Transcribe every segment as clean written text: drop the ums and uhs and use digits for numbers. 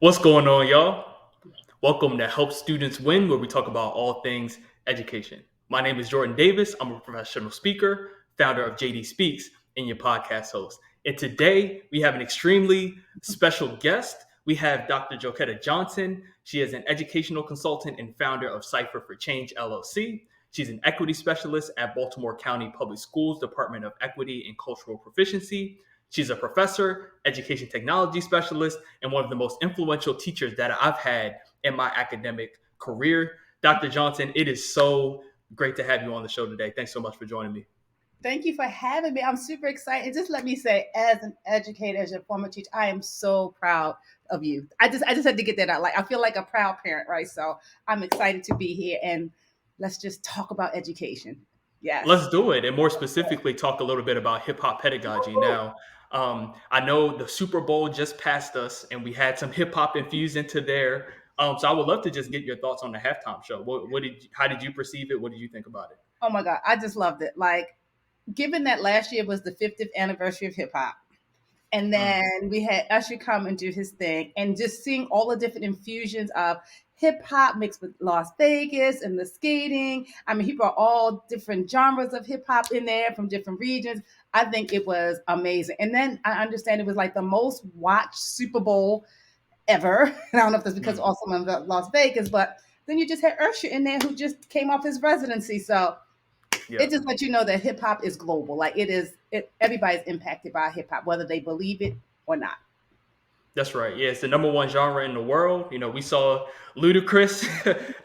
What's going on, y'all? Welcome to Help Students Win, where we talk about all things education. My name is Jordan Davis. I'm a professional speaker, founder of JD Speaks, and your podcast host. And today we have an extremely special guest. We have Dr. Joquetta Johnson. She is an educational consultant and founder of Cypher for Change LLC. She's an equity specialist at Baltimore County Public Schools Department of Equity and Cultural Proficiency. She's a professor, education technology specialist, and one of the most influential teachers that I've had in my academic career. Dr. Johnson, it is so great to have you on the show today. Thanks so much for joining me. Thank you for having me. I'm super excited. Just let me say, as an educator, as a former teacher, I am so proud of you. I just had to get that out. Like I feel like a proud parent, right? So I'm excited to be here and let's just talk about education. Yes. Let's do it. And more specifically, talk a little bit about hip hop pedagogy. Woo! Now, I know the Super Bowl just passed us and we had some hip hop infused into there. So I would love to just get your thoughts on the halftime show. How did you perceive it? What did you think about it? Oh my God, I just loved it. Like, given that last year was the 50th anniversary of hip hop, and Mm, then we had Usher come and do his thing, and just seeing all the different infusions of hip hop mixed with Las Vegas and the skating. I mean, he brought all different genres of hip hop in there from different regions. I think it was amazing. And then I understand it was like the most watched Super Bowl ever. And I don't know if that's because mm. also in Las Vegas, but then you just had Usher in there who just came off his residency. So Yeah. it just lets you know that hip hop is global. Like it is, everybody's impacted by hip hop, whether they believe it or not. That's right. Yeah, it's the number one genre in the world. You know, we saw Ludacris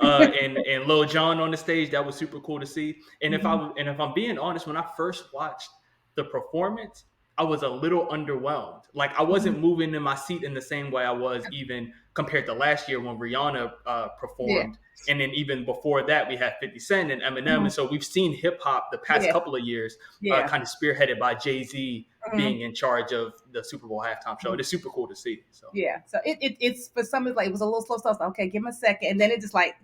and Lil Jon on the stage. That was super cool to see. Mhm. And if I'm being honest, when I first watched the performance, I was a little underwhelmed. Like I Mhm. wasn't moving in my seat in the same way I was even compared to last year when Rihanna Yeah. performed, and then even before that we had 50 Cent and Eminem. Mhm. And so we've seen hip hop the past Yeah. couple of years Yeah. kind of spearheaded by Jay-Z being Mhm. in charge of the Super Bowl halftime show. Mhm. It is super cool to see. So Yeah. So it's for some it's like it was a little slow stuff. So, okay, give him a second, and then it just like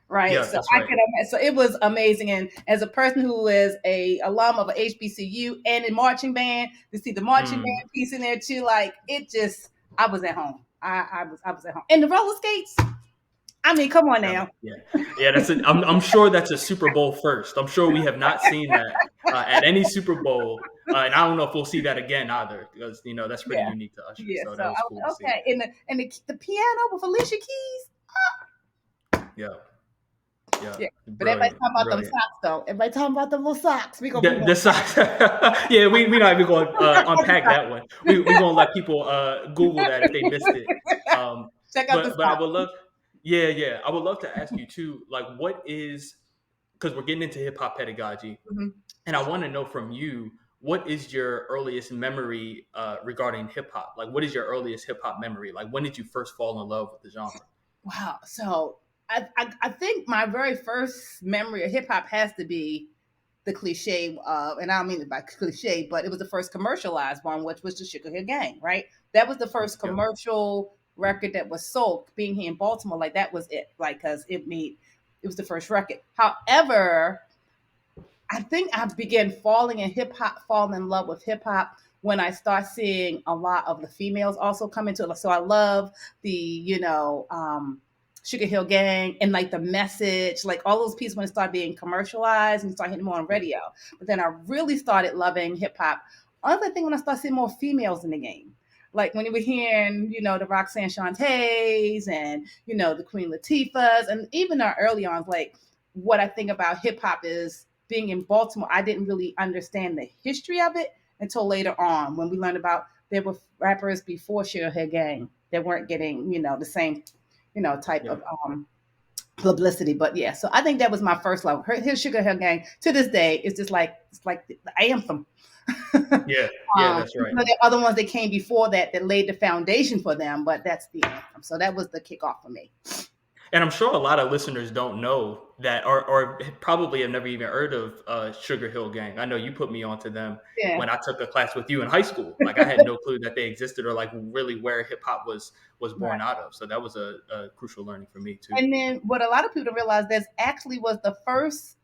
right. yeah, So that's I right. could so it was amazing. And as a person who is a alum of a HBCU and in marching band, to see the marching Mm, band piece in there too, like it just I was at home. I was at home. And the roller skates. I mean, come on yeah, now. yeah, yeah. That's it. I'm sure that's a Super Bowl first. I'm sure we have not seen that at any Super Bowl, and I don't know if we'll see that again either, because that's pretty Yeah. unique to Usher. Yeah. So So that I was cool to was see. okay. And the piano with Alicia Keys. Yeah, yeah, Yeah. But everybody's brilliant, talking about them brilliant. socks though. Everybody talking about them little socks. We gonna move on. The size, yeah, we not even going to unpack that one. We gonna let people Google that if they missed it. Um, Check out the but I socks. would love, yeah, yeah, I would love to ask you too, like, what is because we're getting into hip hop pedagogy, Mhm. and I want to know from you what is your earliest memory regarding hip hop? Like, what is your earliest hip hop memory? Like, when did you first fall in love with the genre? Wow. So I think my very first memory of hip hop has to be the cliche of, and I don't mean it by cliche, but it was the first commercialized one, which was the Sugar Hill Gang, right? That was the first Yeah, commercial record that was sold. Being here in Baltimore, like that was it, like because it was the first record. However, I think I began falling in hip hop, falling in love with hip hop when I start seeing a lot of the females also come into it. So I love the, Sugar Hill Gang and like the message, like all those pieces when it started being commercialized and started hitting more on yeah, radio. But then I really started loving hip hop. Other thing when I started seeing more females in the game. Like when you were hearing, the Roxanne Shantays and, the Queen Latifahs and even our early on, like what I think about hip hop is being in Baltimore, I didn't really understand the history of it until later on when we learned about there were rappers before Sugar Hill Gang that weren't getting, the same, type yeah, of publicity. But yeah, so I think that was my first love. His Sugar Hill Gang to this day is just like it's like the anthem. yeah, yeah. That's right. There are other ones that came before that laid the foundation for them, but that's the anthem. So that was the kickoff for me. And I'm sure a lot of listeners don't know that, or probably have never even heard of Sugar Hill Gang. I know you put me onto them Yeah. when I took a class with you in high school. Like I had no clue that they existed, or like really where hip hop was born Right. out of. So that was a crucial learning for me too. And then what a lot of people don't realize, there's actually was the first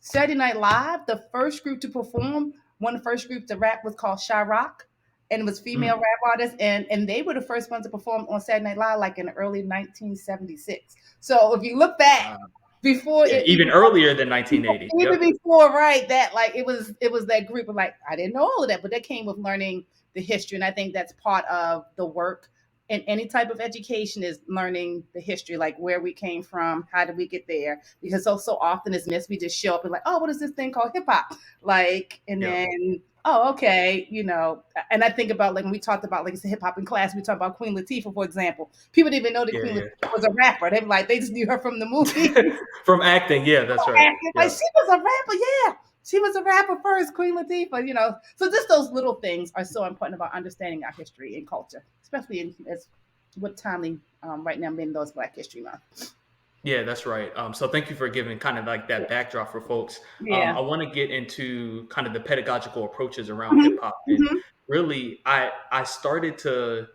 Saturday Night Live, the first group to perform. One of the first groups to rap was called Chirac. and it was female rap artists, and they were the first ones to perform on Saturday Night Live, like in early 1976. So if you look back Wow. before Yeah, it even earlier than 1980. even Yep. before, right, that like it was that group of like, I didn't know all of that, but that came with learning the history. And I think that's part of the work in any type of education is learning the history, like where we came from, how did we get there? Because so often it's missed. We just show up and like, oh, what is this thing called hip hop? Like, and Yep. then, oh, okay, and I think about like when we talked about like it's hip hop in class, we talked about Queen Latifah, for example. People didn't even know that Queen Yeah, Latifah was a rapper. They just knew her from the movie. yeah. From acting, yeah, that's right. Acting. Like Yep. she was a rapper, yeah. She was a rapper first, Queen Latifah. So just those little things are so important about understanding our history and culture, especially as what timely right now being those Black History Month. Yeah, that's right. So thank you for giving kind of like that backdrop for folks. Yeah. I want to get into kind of the pedagogical approaches around Hmm. hip hop, and Hmm. really, I started to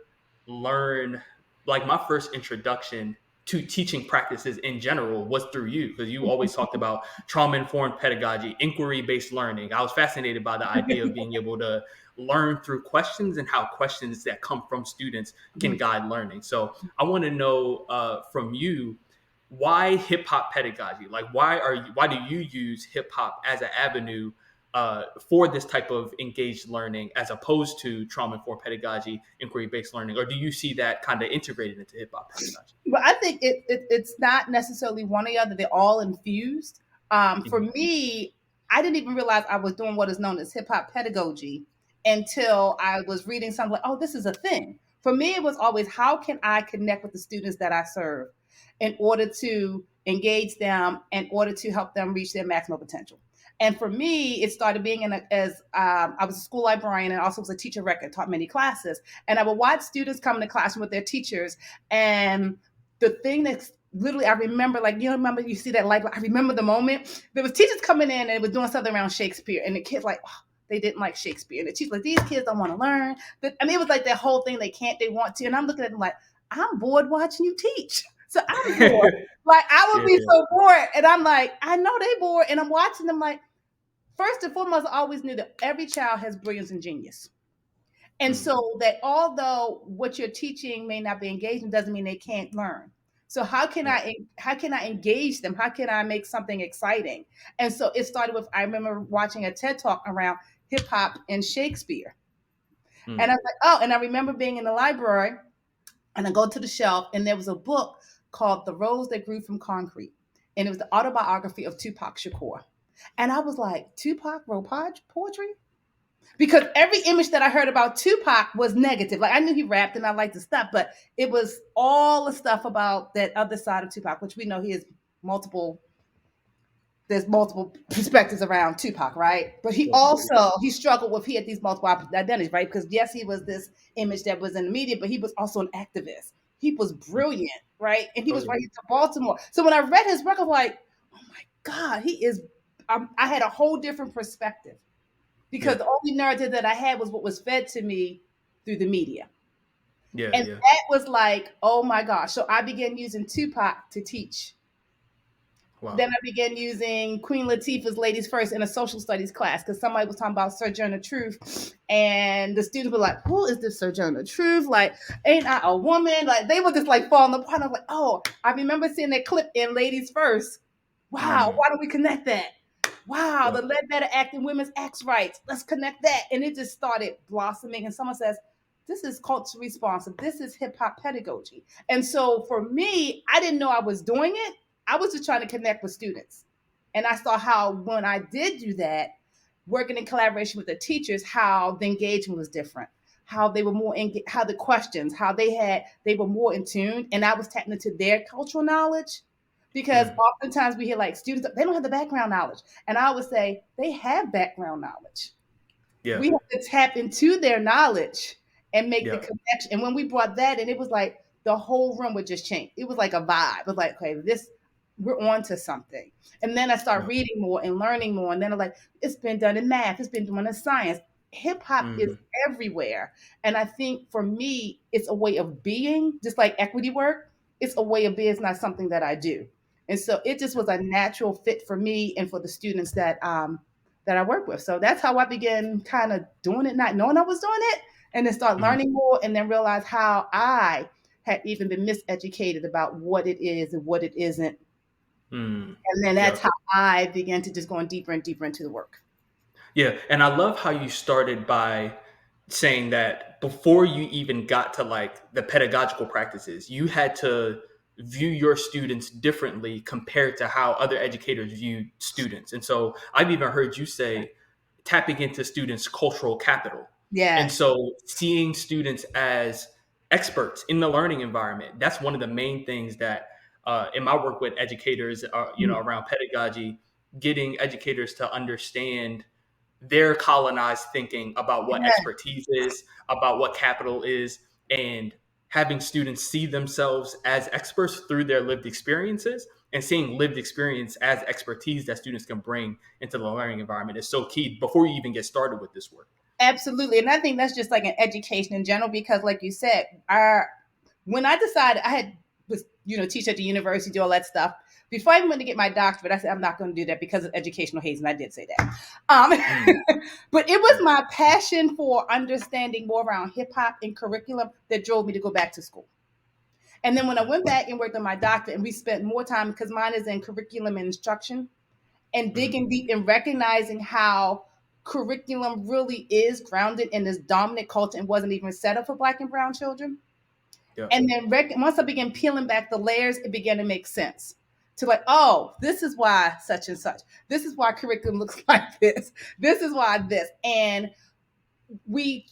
learn like my first introduction to teaching practices in general was through you because you always talked about trauma informed pedagogy, inquiry based learning. I was fascinated by the idea of being able to learn through questions and how questions that come from students can guide learning. So I want to know from you, why hip hop pedagogy? Like, why do you use hip hop as an avenue for this type of engaged learning as opposed to trauma informed pedagogy, inquiry based learning, or do you see that kind of integrated into hip hop pedagogy? But I think it's not necessarily one or the other. They're all infused. For Mhm. me, I didn't even realize I was doing what is known as hip hop pedagogy until I was reading something like, oh, this is a thing. For me, it was always, how can I connect with the students that I serve in order to engage them, in order to help them reach their maximum potential. And for me, it started being I was a school librarian and also was a teacher record, taught many classes. And I would watch students come in the classroom with their teachers, and the thing that's literally, I remember, like, remember you see that light. I remember the moment there was teachers coming in and it was doing something around Shakespeare, and the kids like, oh, they didn't like Shakespeare, and the teacher like, these kids don't want to learn. But I mean, it was like that whole thing, they want to, and I'm looking at them like, I'm bored watching you teach, so I'm bored. Like I would Yeah, be so bored, and I'm like, I know they bored, and I'm watching them like, first and foremost, I always knew that every child has brilliance and genius. And mm, so that although what you're teaching may not be engaging doesn't mean they can't learn. So yeah, how can I engage them? How can I make something exciting? And so it started with, I remember watching a TED talk around hip hop and Shakespeare. And I mm, was like, oh, and I remember being in the library and I go to the shelf and there was a book called The Rose That Grew from Concrete. And it was the autobiography of Tupac Shakur. And I was like, Tupac wrote poetry? Because every image that I heard about Tupac was negative. Like I knew he rapped and I liked the stuff, but it was all the stuff about that other side of Tupac, which we know he has multiple. There's multiple perspectives around Tupac, right? But he definitely. also he struggled with, he had these multiple identities, right? Because yes, he was this image that was in the media, but he was also an activist. He was Mm. brilliant, right? And he Oh was yeah. right to Baltimore. So when I read his work, I was like, oh my God, he is. I had a whole different perspective because Yeah. the only narrative that I had was what was fed to me through the media. Yeah. And Yeah. that was like, oh my gosh. So I began using Tupac to teach. Then Wow. I began using Queen Latifah's Ladies First in a social studies class because somebody was talking about Sojourner Truth. And the students were like, who is this Sojourner Truth? Like, ain't I a woman? Like, they were just like falling apart. I was like, oh, I remember seeing that clip in Ladies First. Wow, Mm, why don't we connect that? Wow, yep. the Ledbetter Act and Women's Acts Rights. Let's connect that. And it just started blossoming. And someone says, this is culture responsive. This is hip hop pedagogy. And so for me, I didn't know I was doing it. I was just trying to connect with students. And I saw how when I did do that, working in collaboration with the teachers, how the engagement was different, how they were more how the questions, how they were more in tune, and I was tapping into their cultural knowledge. Because Mm, oftentimes we hear like students, they don't have the background knowledge. And I would say they have background knowledge. yeah. We have to tap into their knowledge and make the Yeah. connection. And when we brought that in, it was like the whole room would just change. It was like a vibe. It was like, okay, we're on to something. And then I start Yeah. reading more and learning more. And then I'm like, it's been done in math, it's been done in science. Hip hop is Mm, everywhere. And I think for me, it's a way of being, just like equity work. It's a way of being, it's not something that I do. And so it just was a natural fit for me and for the students that I work with. So that's how I began kind of doing it, not knowing I was doing it. and then start Mm, learning more, and then realize how I had even been miseducated about what it is and what it isn't. mm. And then that's Yep. how I began to just going deeper and deeper into the work. Yeah, and I love how you started by saying that before you even got to like the pedagogical practices, you had to view your students differently compared to how other educators view students. And so I've even heard you say tapping into students' cultural capital. And Yes. so seeing students as experts in the learning environment, that's one of the main things that in my work with educators, around pedagogy, getting educators to understand their colonized thinking about what Yeah. expertise is, about what capital is, and having students see themselves as experts through their lived experiences and seeing lived experience as expertise that students can bring into the learning environment is so key before you even get started with this work. Absolutely. And I think that's just like an education in general, because like you said, our when I decided I had was, teach at the university, do all that stuff. Before I even went to get my doctorate, I said I'm not going to do that because of educational hazing. I did say that. Um, Mm, but it was yeah, my passion for understanding more around hip hop and curriculum that drove me to go back to school. And then when I went back and worked on my doctorate, and we spent more time, because mine is in curriculum and instruction, and mm, digging deep and recognizing how curriculum really is grounded in this dominant culture and wasn't even set up for Black and brown children. yeah. And then once I began peeling back the layers, it began to make sense. To like, oh, this is why such and such. This is why curriculum looks like this. This is why this. And we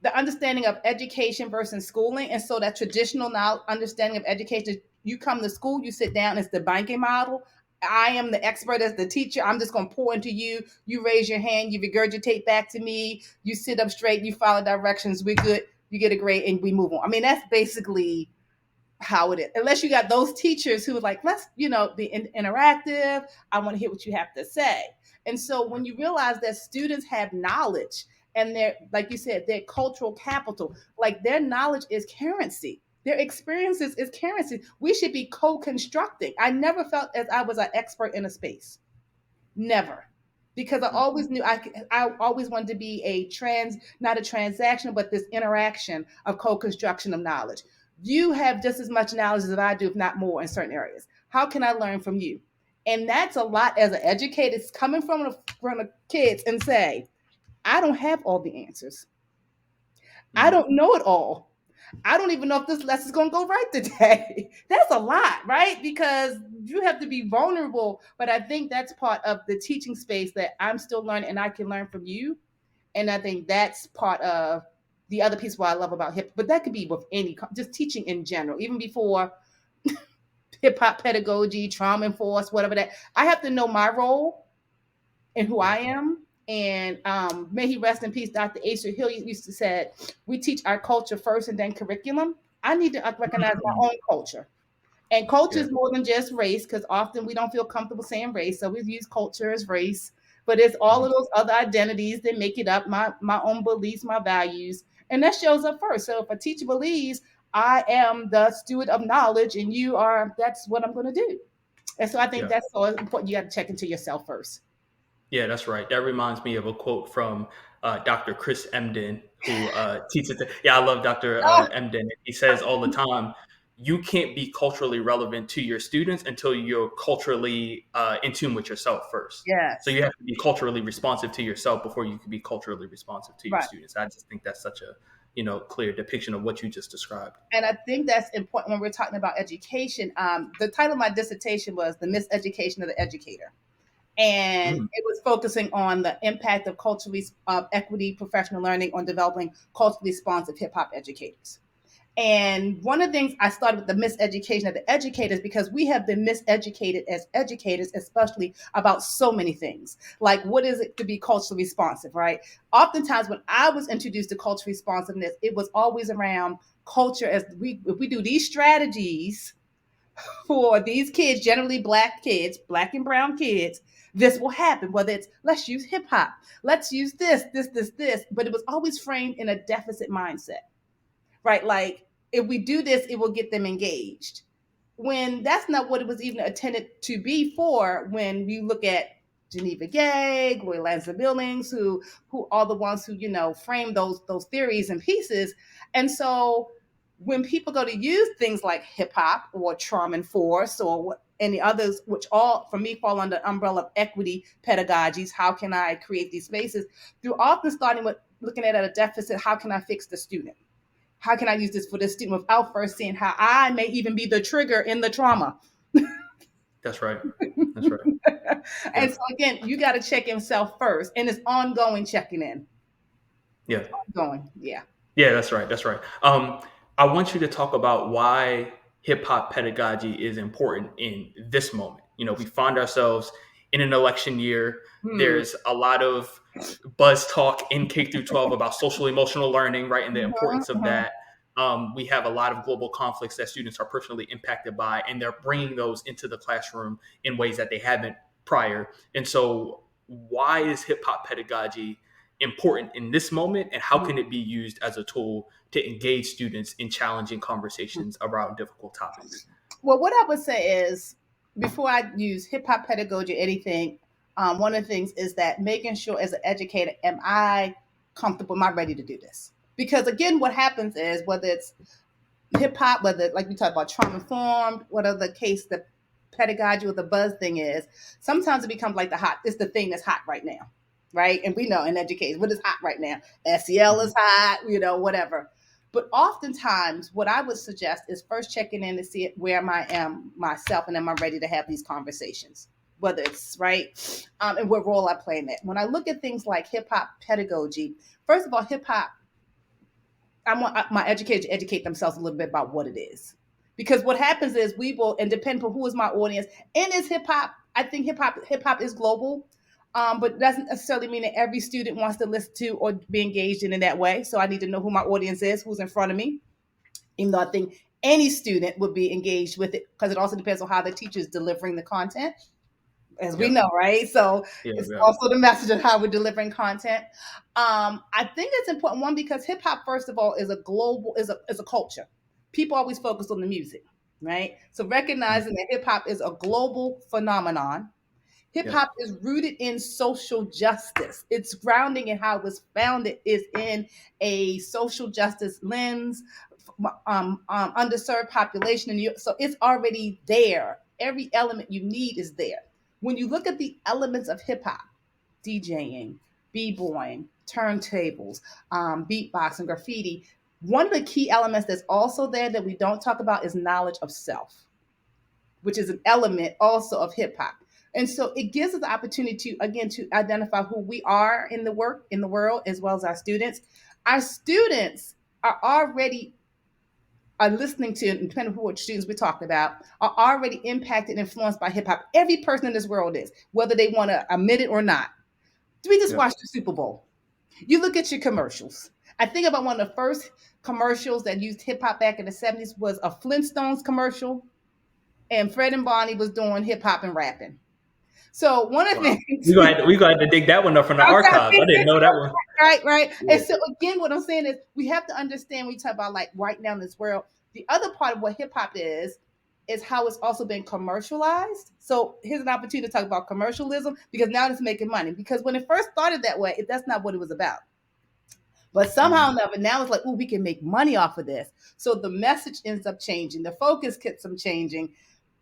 the understanding of education versus schooling. And so that traditional now understanding of education, you come to school, you sit down, it's the banking model. I am the expert as the teacher. I'm just going to pour into you. You raise your hand, you regurgitate back to me, you sit up straight, you follow directions, we're good, you get a grade, and we move on. I mean, that's basically how it is. Unless you got those teachers who are like, let's, be interactive. I want to hear what you have to say. And so when you realize that students have knowledge, and they're, like you said, their cultural capital, like their knowledge is currency. Their experiences is currency. We should be co-constructing. I never felt as I was an expert in a space. Never. Because I Mm, always knew I always wanted to be not a transaction, but this interaction of co-construction of knowledge. You have just as much knowledge as I do, if not more, in certain areas. How can I learn from you? And that's a lot as an educator. It's coming from the kids and say, I don't have all the answers. I mm. don't know it all. I don't even know if this lesson's going to go right today. That's a lot, right? Because you have to be vulnerable. But I think that's part of the teaching space that I'm still learning, and I can learn from you. And I think that's part of the other piece what I love about hip. But that could be with just teaching in general, even before hip hop pedagogy, trauma enforced, whatever that. I have to know my role and who Yeah, I am. And may he rest in peace, Dr. Asa Hill used to say, we teach our culture first and then curriculum. I need to recognize mm, my own culture. And culture yeah, is more than just race, because often we don't feel comfortable saying race. So we've used culture as race, but it's all mm, of those other identities that make it up, my own beliefs, my values. And that shows up first. So if a teacher believes I am the steward of knowledge and you are, that's what I'm going to do. And so I think yeah. that's so important. You got to check into yourself first. Yeah, that's right. That reminds me of a quote from Dr. Chris Emden, who teaches. Yeah, I love Dr. Oh, Emden. He says all the time, you can't be culturally relevant to your students until you're culturally in tune with yourself first. So yes. you have to be culturally responsive to yourself before you can be culturally responsive to your Right. students. I just think that's such a clear depiction of what you just described. And I think that's important when we're talking about education. The title of my dissertation was The Miseducation of the Educator. And Mm, it was focusing on the impact of culturally equity professional learning on developing culturally responsive hip hop educators. And one of the things I started with the miseducation of the educators, because we have been miseducated as educators, especially about so many things. Like, what is it to be culturally responsive, right? Oftentimes, when I was introduced to cultural responsiveness, it was always around culture. If we do these strategies for these kids, generally Black kids, Black and brown kids, this will happen. Whether it's let's use hip hop, let's use this, but it was always framed in a deficit mindset, right? Like, if we do this, it will get them engaged. When that's not what it was even intended to be for, when you look at Geneva Gay, Gloria Lanza Billings, who are the ones who, frame those theories and pieces. And so when people go to use things like hip hop or trauma and force or any others, which all for me fall under the umbrella of equity pedagogies, how can I create these spaces? Through often starting with looking at a deficit, how can I fix the student? How can I use this for the student without first seeing how I may even be the trigger in the trauma? That's right. That's right. Yeah. And so again, you got to check yourself first, and it's ongoing checking in. Yeah. Ongoing. Yeah. Yeah, that's right. That's right. I want you to talk about why hip hop pedagogy is important in this moment. We find ourselves in an election year. There's a lot of buzz talk in K through 12 about social emotional learning, right, and the importance of that. We have a lot of global conflicts that students are personally impacted by, and they're bringing those into the classroom in ways that they haven't prior. And so, why is hip hop pedagogy important in this moment, and how can it be used as a tool to engage students in challenging conversations around difficult topics? Well, what I would say is, before I use hip hop pedagogy or anything, one of the things is that making sure as an educator, am I comfortable? Am I ready to do this? Because again, what happens is whether it's hip hop, whether like we talk about trauma informed, whatever the case, the pedagogy or the buzz thing is, sometimes it becomes like it's the thing that's hot right now, right? And we know in education, what is hot right now? SEL is hot, whatever. But oftentimes, what I would suggest is first checking in to see where I am myself, and am I ready to have these conversations? Whether it's right, and what role I play in that. When I look at things like hip hop pedagogy, first of all, hip hop, I want my educators to educate themselves a little bit about what it is. Because what happens is we will, and depend on who is my audience, and is hip hop, I think hip hop is global, but doesn't necessarily mean that every student wants to listen to or be engaged in that way. So I need to know who my audience is, who's in front of me, even though I think any student would be engaged with it, because it also depends on how the teacher is delivering the content, as we know, right? So it's also the message of how we're delivering content. I think it's important, one, because hip hop, first of all, is a culture. People always focus on the music, right? So recognizing that hip hop is a global phenomenon. Hip hop is rooted in social justice. Its grounding in how it was founded is in a social justice lens, underserved population, so it's already there. Every element you need is there. When you look at the elements of hip hop, DJing, b-boying, turntables, beatboxing, graffiti, one of the key elements that's also there that we don't talk about is knowledge of self, which is an element also of hip hop. And so it gives us the opportunity to, again, to identify who we are in the world, as well as our students. Our students are already listening to, and depending on what students we're talking about, are already impacted and influenced by hip hop. Every person in this world is, whether they want to admit it or not. We just watched the Super Bowl. You look at your commercials. I think about one of the first commercials that used hip hop back in the 70s was a Flintstones commercial, and Fred and Barney was doing hip hop and rapping. So one of the things we got to dig that one up from the archives. I didn't know that one. Right. Yeah. And so again, what I'm saying is we have to understand when we talk about like right now in this world, the other part of what hip hop is how it's also been commercialized. So here's an opportunity to talk about commercialism, because now it's making money. Because when it first started that way, that's not what it was about. But somehow or another, now it's like, oh, we can make money off of this. So the message ends up changing. The focus gets some changing.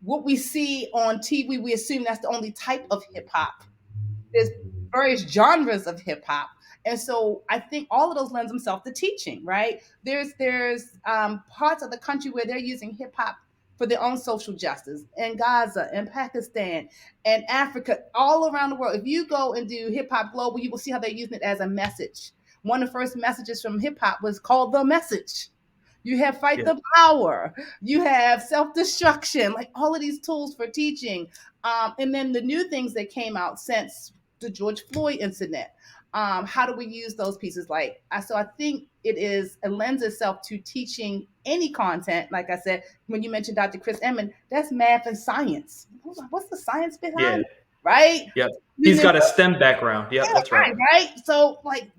What we see on TV, we assume that's the only type of hip hop. There's various genres of hip hop. And so I think all of those lend themselves to teaching, right? There's parts of the country where they're using hip hop for their own social justice, in Gaza and Pakistan and Africa, all around the world. If you go and do hip hop global, you will see how they're using it as a message. One of the first messages from hip hop was called The Message. You have Fight the Power. You have Self-Destruction, like all of these tools for teaching. And then the new things that came out since the George Floyd incident. How do we use those pieces? So I think it lends itself to teaching any content. Like I said, when you mentioned Dr. Chris Emmons, that's math and science. What's the science behind it? Right? Yeah. He's got a STEM background. Yeah, that's right. Right. So like,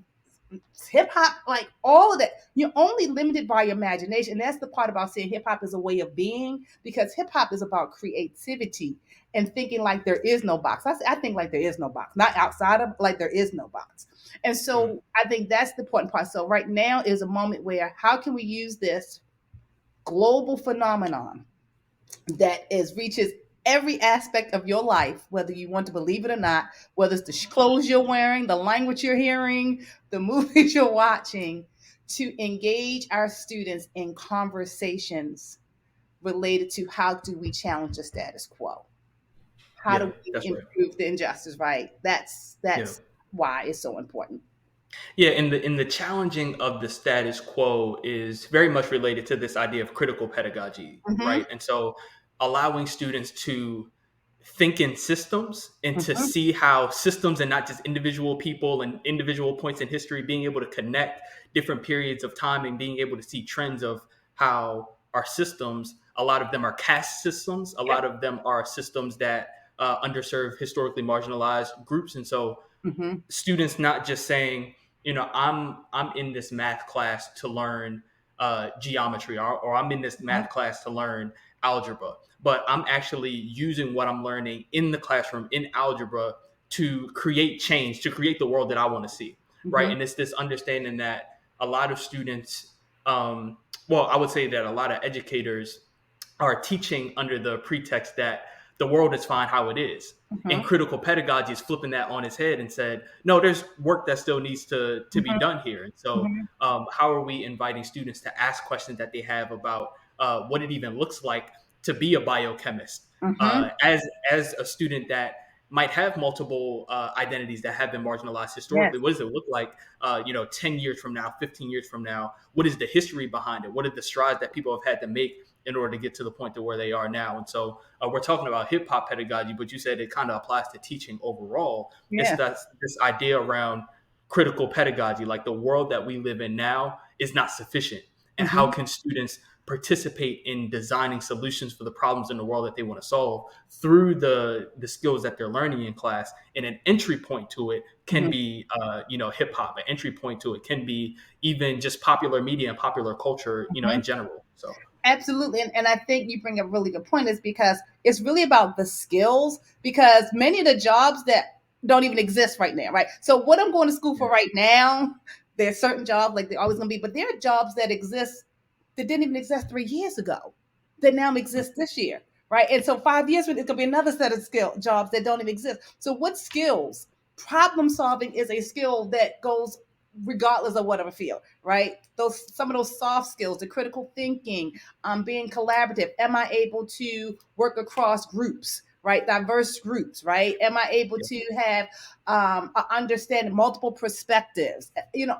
hip hop, like all of that, you're only limited by your imagination. And that's the part about saying hip hop is a way of being, because hip hop is about creativity and thinking like there is no box. I think like there is no box, not outside of, like there is no box. And Mm. so I think that's the important part. So right now is a moment where how can we use this global phenomenon that is reaches every aspect of your life, whether you want to believe it or not, whether it's the clothes you're wearing, the language you're hearing, the movies you're watching, to engage our students in conversations related to how do we challenge the status quo? How Yeah, do we that's right. improve the injustice, right? That's Yeah. why it's so important. Yeah, in the challenging of the status quo is very much related to this idea of critical pedagogy, Mm-hmm, right? And so allowing students to think in systems and to mm-hmm, see how systems and not just individual people and individual points in history, being able to connect different periods of time and being able to see trends of how our systems, a lot of them are caste systems, a yep, lot of them are systems that underserve historically marginalized groups. And so mm-hmm, students not just saying, I'm in this math class to learn geometry, or I'm in this mm-hmm, math class to learn algebra, but I'm actually using what I'm learning in the classroom in algebra to create change, to create the world that I want to see, right? mm-hmm, And it's this understanding that a lot of students, well, I would say that a lot of educators are teaching under the pretext that the world is fine how it is. And mm-hmm, critical pedagogy is flipping that on its head and said, no, there's work that still needs to be mm-hmm, done here. And so, mm-hmm, how are we inviting students to ask questions that they have about what it even looks like to be a biochemist, mm-hmm. as a student that might have multiple identities that have been marginalized Yes. historically? What does it look like, 10 years from now, 15 years from now? What is the history behind it? What are the strides that people have had to make in order to get to the point to where they are now? And so we're talking about hip hop pedagogy, but you said it kind of applies to teaching overall. It's Yeah. that this idea around critical pedagogy, like the world that we live in now is not sufficient. And how Mm-hmm. can students participate in designing solutions for the problems in the world that they want to solve through the skills that they're learning in class? And an entry point to it can Mm-hmm. be, hip hop. An entry point to it can be even just popular media and popular culture, Mm-hmm. in general. So Absolutely. And I think you bring a really good point, is because it's really about the skills, because many of the jobs that don't even exist right now, right? So what I'm going to school for yeah, right now, there's certain jobs like they're always going to be, but there are jobs that exist that didn't even exist 3 years ago that now exist this year, right? And so 5 years from it's going to be another set of skill jobs that don't even exist. So what skills? Problem solving is a skill that goes regardless of whatever field, right? Those some of those soft skills, the critical thinking, being collaborative. Am I able to work across groups? Right, diverse groups. Right, am I able yeah, to have understand multiple perspectives?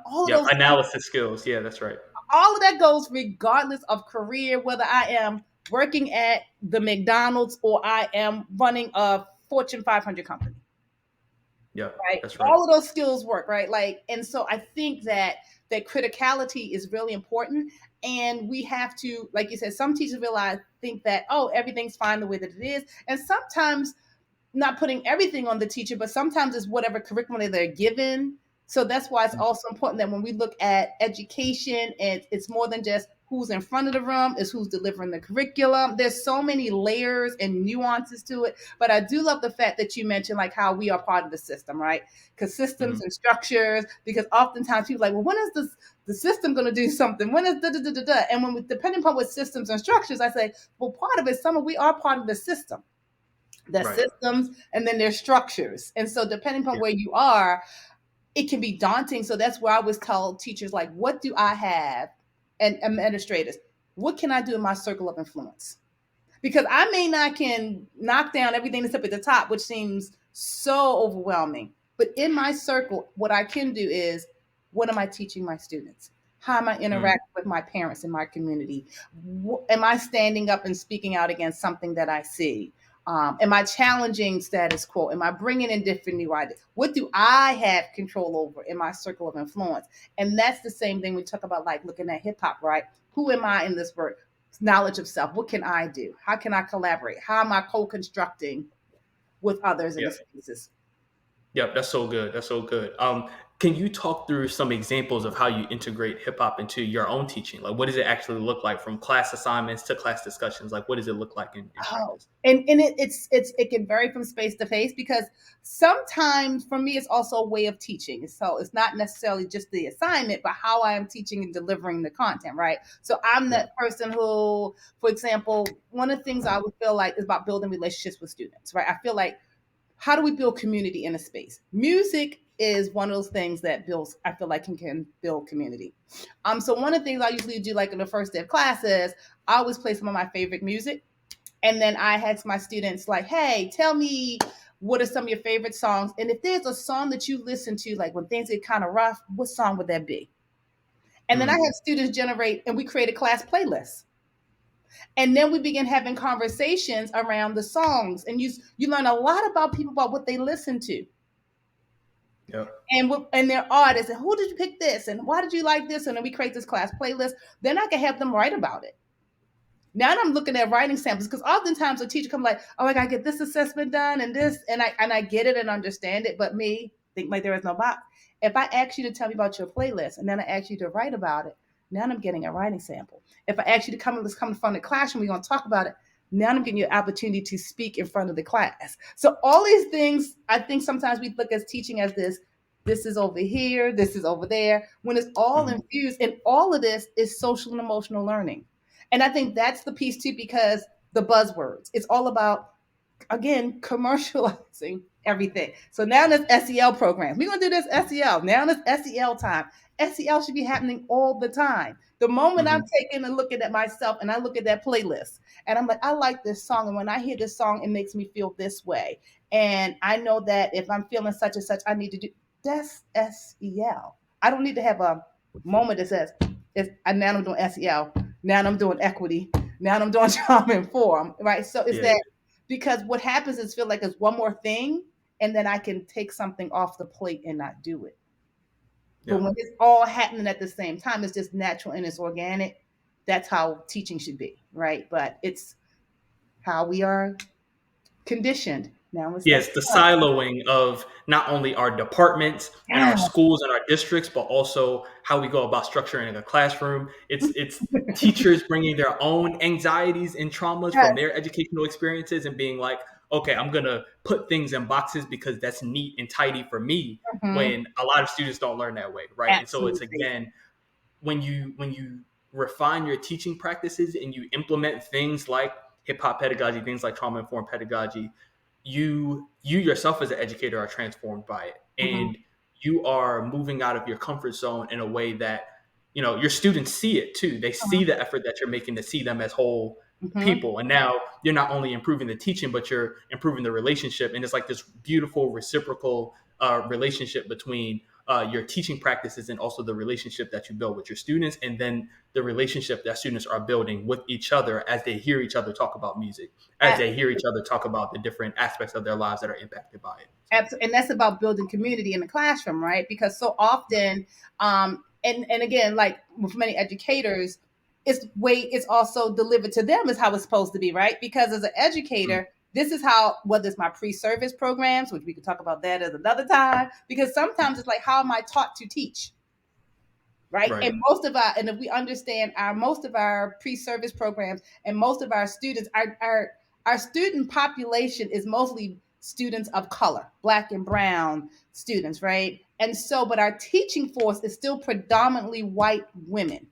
All of yeah. those things, Analysis skills. Yeah, that's right. all of that goes regardless of career, whether I am working at the McDonald's or I am running a Fortune 500 company, Yeah, right? that's right. All of those skills work, right? Like, and so I think that criticality is really important. And we have to, like you said, some teachers realize, think that, oh, everything's fine the way that it is. And sometimes not putting everything on the teacher, but sometimes it's whatever curriculum that they're given. So that's why it's also important that when we look at education, it's more than just who's in front of the room, it's who's delivering the curriculum. There's so many layers and nuances to it. But I do love the fact that you mentioned like how we are part of the system, right? Because Mm-hmm. systems and structures, because oftentimes people are like, well, when is the system going to do something? When is da da da da da? And when depending upon what systems and structures, I say, well, part of it, we are part of the system, the Right. systems, and then their structures. And so depending upon Yeah. where you are, it can be daunting. So that's where I always tell teachers, like, what do I have, and administrators, what can I do in my circle of influence? Because I may not can knock down everything that's up at the top, which seems so overwhelming. But in my circle, what I can do is, what am I teaching my students? How am I Mm. interacting with my parents in my community? Am I standing up and speaking out against something that I see? Am I challenging status quo? Am I bringing in different new ideas? What do I have control over in my circle of influence? And that's the same thing we talk about, like looking at hip hop, right? Who am I in this work? Knowledge of self. What can I do? How can I collaborate? How am I co-constructing with others in Yeah. the spaces? Yep. That's so good. That's so good. Can you talk through some examples of how you integrate hip hop into your own teaching? Like, what does it actually look like from class assignments to class discussions? Like, what does it look like in Oh, practice? and it can vary from space to face because sometimes for me it's also a way of teaching. So it's not necessarily just the assignment, but how I am teaching and delivering the content, right? So I'm Yeah. that person who, for example, one of the things I would feel like is about building relationships with students, right? I feel like how do we build community in a space? Music is one of those things that builds, I feel like can build community. So one of the things I usually do, like in the first day of classes, I always play some of my favorite music. And then I ask my students, like, hey, tell me what are some of your favorite songs? And if there's a song that you listen to, like when things get kind of rough, what song would that be? And then I Mm, have students generate, and we create a class playlist. And then we begin having conversations around the songs. And you learn a lot about people, about what they listen to. yep. And their artists, and who did you pick this? And why did you like this? And then we create this class playlist. Then I can have them write about it. Now I'm looking at writing samples because oftentimes a teacher come like, oh, I gotta get this assessment done and this, and I get it and understand it, but me think like there is no box. If I ask you to tell me about your playlist and then I ask you to write about it, now I'm getting a writing sample. If I ask you to let's come in front of the classroom, we're gonna talk about it. Now I'm getting you an opportunity to speak in front of the class. So all these things, I think sometimes we look at teaching as this is over here, this is over there, when it's all Mhm. infused, and all of this is social and emotional learning. And I think that's the piece too, because the buzzwords, it's all about, again, commercializing everything. So now there's SEL programs. We're going to do this SEL. Now there's SEL time. SEL should be happening all the time. The moment I'm Mhm. taking and looking at myself and I look at that playlist and I'm like, I like this song. And when I hear this song, it makes me feel this way. And I know that if I'm feeling such and such, I need to do that's SEL. I don't need to have a moment that says, now I'm doing SEL. Now I'm doing equity. Now I'm doing trauma informed, right? So it's Yeah. that because what happens is feel like it's one more thing, and then I can take something off the plate and not do it. But Yeah. when it's all happening at the same time, it's just natural and it's organic. That's how teaching should be, right? But it's how we are conditioned. Now it's Yes, the siloing of not only our departments and our yeah, schools and our districts, but also how we go about structuring a classroom. It's teachers bringing their own anxieties and traumas from yes, their educational experiences and being like, okay, I'm gonna put things in boxes because that's neat and tidy for me. mhm, When a lot of students don't learn that way, right? And so it's absolutely. again when you refine your teaching practices and you implement things like hip hop pedagogy, things like trauma informed pedagogy, you yourself as an educator are transformed by it, Mhm, and you are moving out of your comfort zone in a way that your students see it too. They see the effort that you're making to see them as whole mhm. people, and now you're not only improving the teaching, but you're improving the relationship, and it's like this beautiful reciprocal relationship between your teaching practices and also the relationship that you build with your students, and then the relationship that students are building with each other as they hear each other talk about music, as they hear each other talk about the different aspects of their lives that are impacted by it. So, And that's about building community in the classroom, right? Because so often, and again, like with many educators, it's also delivered to them is how it's supposed to be, right? Because as an mm, educator, this is how, whether it's my pre-service programs, which we could talk about that at another time, because sometimes mm, it's like, how am I taught to teach? Right. right. And and if we understand most of our pre-service programs and most of our students, our student population is mostly students of color, black and brown students, right? And so, but our teaching force is still predominantly white women.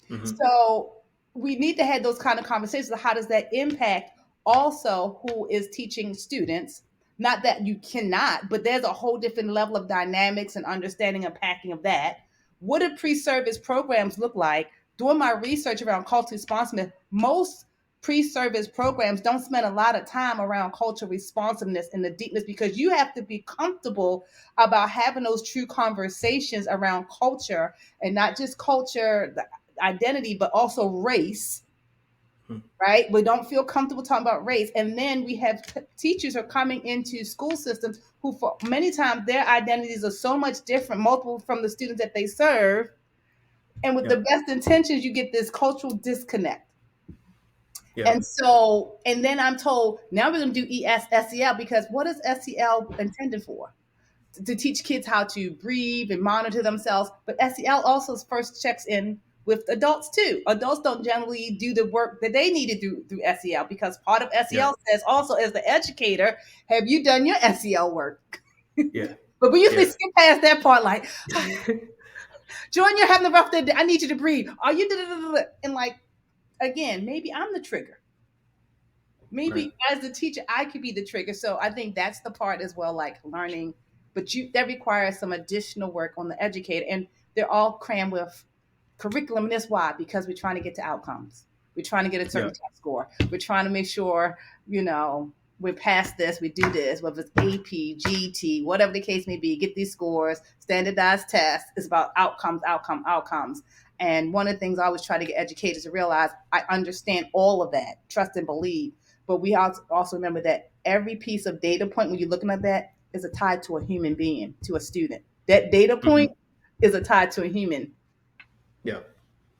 Hmm. So we need to have those kind of conversations of how does that impact also who is teaching students. Not that you cannot, but there's a whole different level of dynamics and understanding and packing of that. What do pre-service programs look like? Doing my research around cultural responsiveness, most pre-service programs don't spend a lot of time around cultural responsiveness and the deepness, because you have to be comfortable about having those true conversations around culture, and not just culture, identity, but also race, Mm, right? We don't feel comfortable talking about race. And then we have teachers who are coming into school systems who, for many times, their identities are so much different, multiple from the students that they serve. And with the yep. best intentions, you get this cultural disconnect. And Yep. so, and then I'm told now we're going to do SEL, because what is SEL intended for? to teach kids how to breathe and monitor themselves. But SEL also first checks in with adults too. Adults don't generally do the work that they need to do through SEL, because part of Yeah. SEL says also, as the educator, have you done your SEL work? Yeah. But we usually Yeah. skip past that part, like, oh, Jordan, you're having a rough day. I need you to breathe. Are you? And like, again, maybe I'm the trigger. Right. Maybe as a teacher, I could be the trigger. So I think that's the part as well, like learning. But that requires some additional work on the educator, and they're all crammed with curriculum. And that's why, because we're trying to get to outcomes. We're trying to get a certain Yeah. test score. We're trying to make sure, we're past this, we do this, whether it's AP, GT, whatever the case may be, get these scores, standardized tests. It's about outcomes. And one of the things I always try to get educators to realize, I understand all of that, trust and believe. But we also remember that every piece of data point, when you're looking at that, is a tied to a human being, to a student. That data Hmm. point is a tied to a human. Yeah.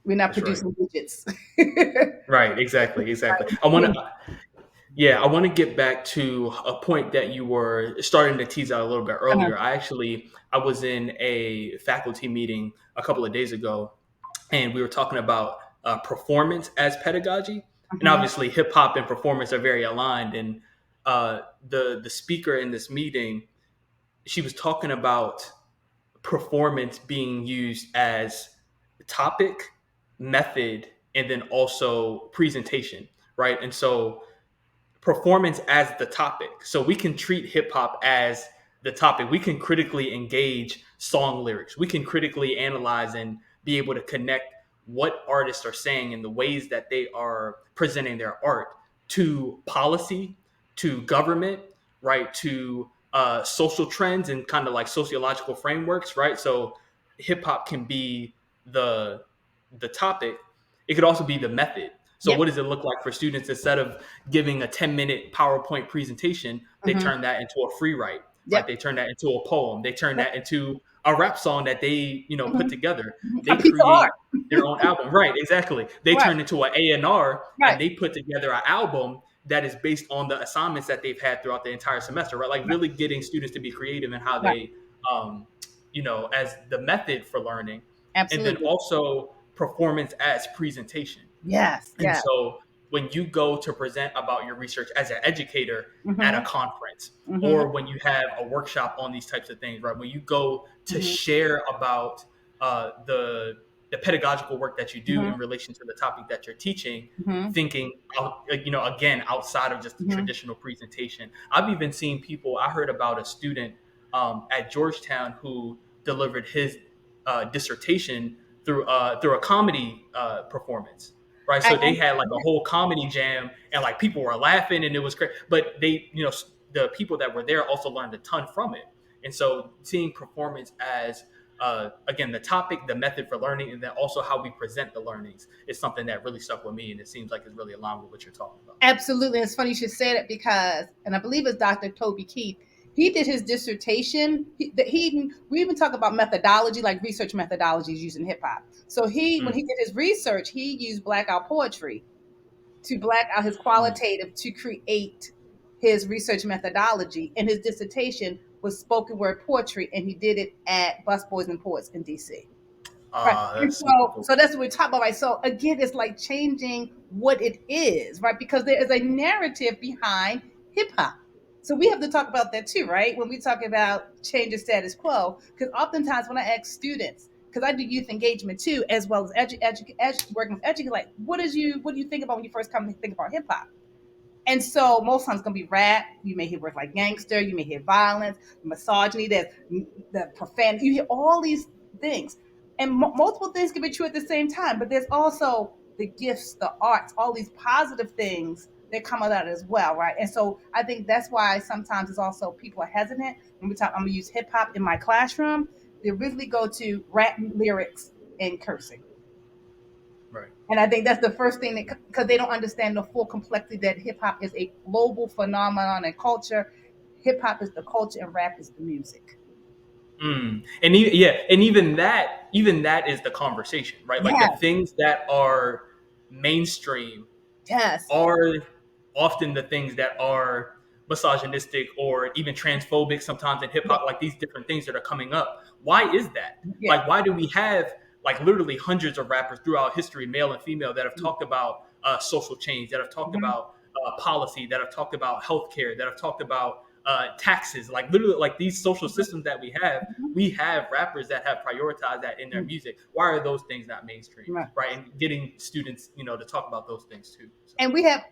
We're not That's right. producing widgets. Right. Exactly. Exactly. I want to get back to a point that you were starting to tease out a little bit Uh-huh. earlier. I was in a faculty meeting a couple of days ago, and we were talking about performance as pedagogy. And Uh-huh. obviously, hip hop and performance are very aligned. And the speaker in this meeting, she was talking about performance being used as topic, method, and then also presentation, right? And so performance as the topic. So we can treat hip hop as the topic. We can critically engage song lyrics. We can critically analyze and be able to connect what artists are saying and the ways that they are presenting their art to policy, to government, right? To social trends and kind of like sociological frameworks, right? So hip hop can be the the topic. It could also be the method. So Yep. what does it look like for students, instead of giving a 10-minute PowerPoint presentation, they Uh-huh. turn that into a free write, right? Yep. They turn that into a poem. They turn Yep. that into a rap song that they, put Uh-huh. together. A They piece of art. create their own album. Right, exactly. They Right. turn into an A&R, Right. and they put together an album that is based on the assignments that they've had throughout the entire semester, right? Like Right. really getting students to be creative in how Right. they, um, as the method for learning, and then Absolutely. also performance as presentation. Yes. And Yes. so when you go to present about your research as an educator at a Mm-hmm. conference, Mm-hmm. or when you have a workshop on these types of things, right? When you go to Mm-hmm. share about the pedagogical work that you do Mm-hmm. in relation to the topic that you're teaching, Mm-hmm. thinking out, again, outside of just the Mm-hmm. traditional presentation. I've even seen people. I heard about a student at Georgetown who delivered his dissertation through a comedy performance, right? I So they am. had like a whole comedy jam, and like people were laughing, and it was great. But they, the people that were there also learned a ton from it. And so seeing performance as again, the topic, the method for learning, and then also how we present the learnings is something that really stuck with me, and it seems like it's really aligned with what you're talking about. Absolutely. It's funny you should say that, because, and I believe it's Dr. Toby Keith. He did his dissertation. We even talk about methodology, like research methodologies using hip hop. So when Mm, he did his research, he used blackout poetry to black out his mm. qualitative to create his research methodology. And his dissertation was spoken word poetry, and he did it at Busboys and Poets in DC. Right. And That's super cool. so that's what we're talking about, right? So again, it's like changing what it is, right? Because there is a narrative behind hip hop. So we have to talk about that too, right? When we talk about change the status quo, because oftentimes when I ask students, because I do youth engagement too, as well as working with educators, like, what do you think about when you first come to think about hip hop? And so most times it's gonna be rap. You may hear words like gangster. You may hear violence, misogyny. There's the profanity. You hear all these things, and multiple things can be true at the same time. But there's also the gifts, the arts, all these positive things that come out of that as well, right? And so I think that's why sometimes it's also people are hesitant when we talk. I'm gonna use hip hop in my classroom. They really go to rap lyrics and cursing. Right. And I think that's the first thing that, because they don't understand the full complexity that hip hop is a global phenomenon and culture. Hip hop is the culture, and rap is the music. And even that is the conversation, right? Like the Yes, things that are mainstream yes, are often the things that are misogynistic or even transphobic sometimes in hip hop, like these different things that are coming up. Why is that? Yeah. Like, why do we have like literally hundreds of rappers throughout history, male and female, that have talked about social change, that have talked Mhm. about policy, that have talked about healthcare, that have talked about taxes, like literally like these social systems that we have rappers that have prioritized that in their music. Why are those things not mainstream, Right. right? And getting students, to talk about those things too. So. And we have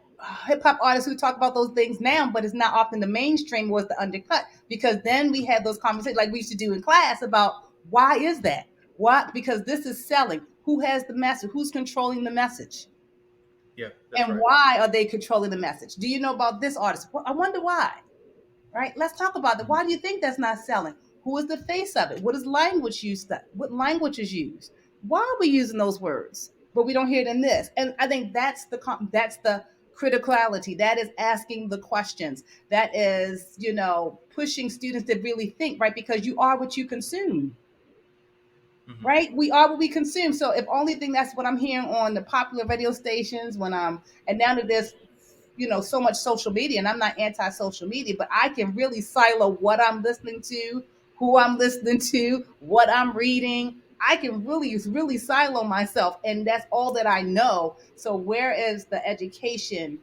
hip hop artists who talk about those things now, but it's not often the mainstream was the undercut, because then we had those conversations like we used to do in class about why is that? What? Because this is selling. Who has the message? Who's controlling the message? Yeah, that's And right. why are they controlling the message? Do you know about this artist? Well, I wonder why. Right? Let's talk about that. Why do you think that's not selling? Who is the face of it? What is language used? What language is used? Why are we using those words, but we don't hear it in this? And I think that's the criticality. That is asking the questions. That is, pushing students to really think, right? Because you are what you consume. Mm-hmm. Right? We are what we consume. So if only thing that's what I'm hearing on the popular radio stations and now that there's so much social media, and I'm not anti-social media, but I can really silo what I'm listening to, who I'm listening to, what I'm reading. I can really silo myself, and that's all that I know. So where is the education?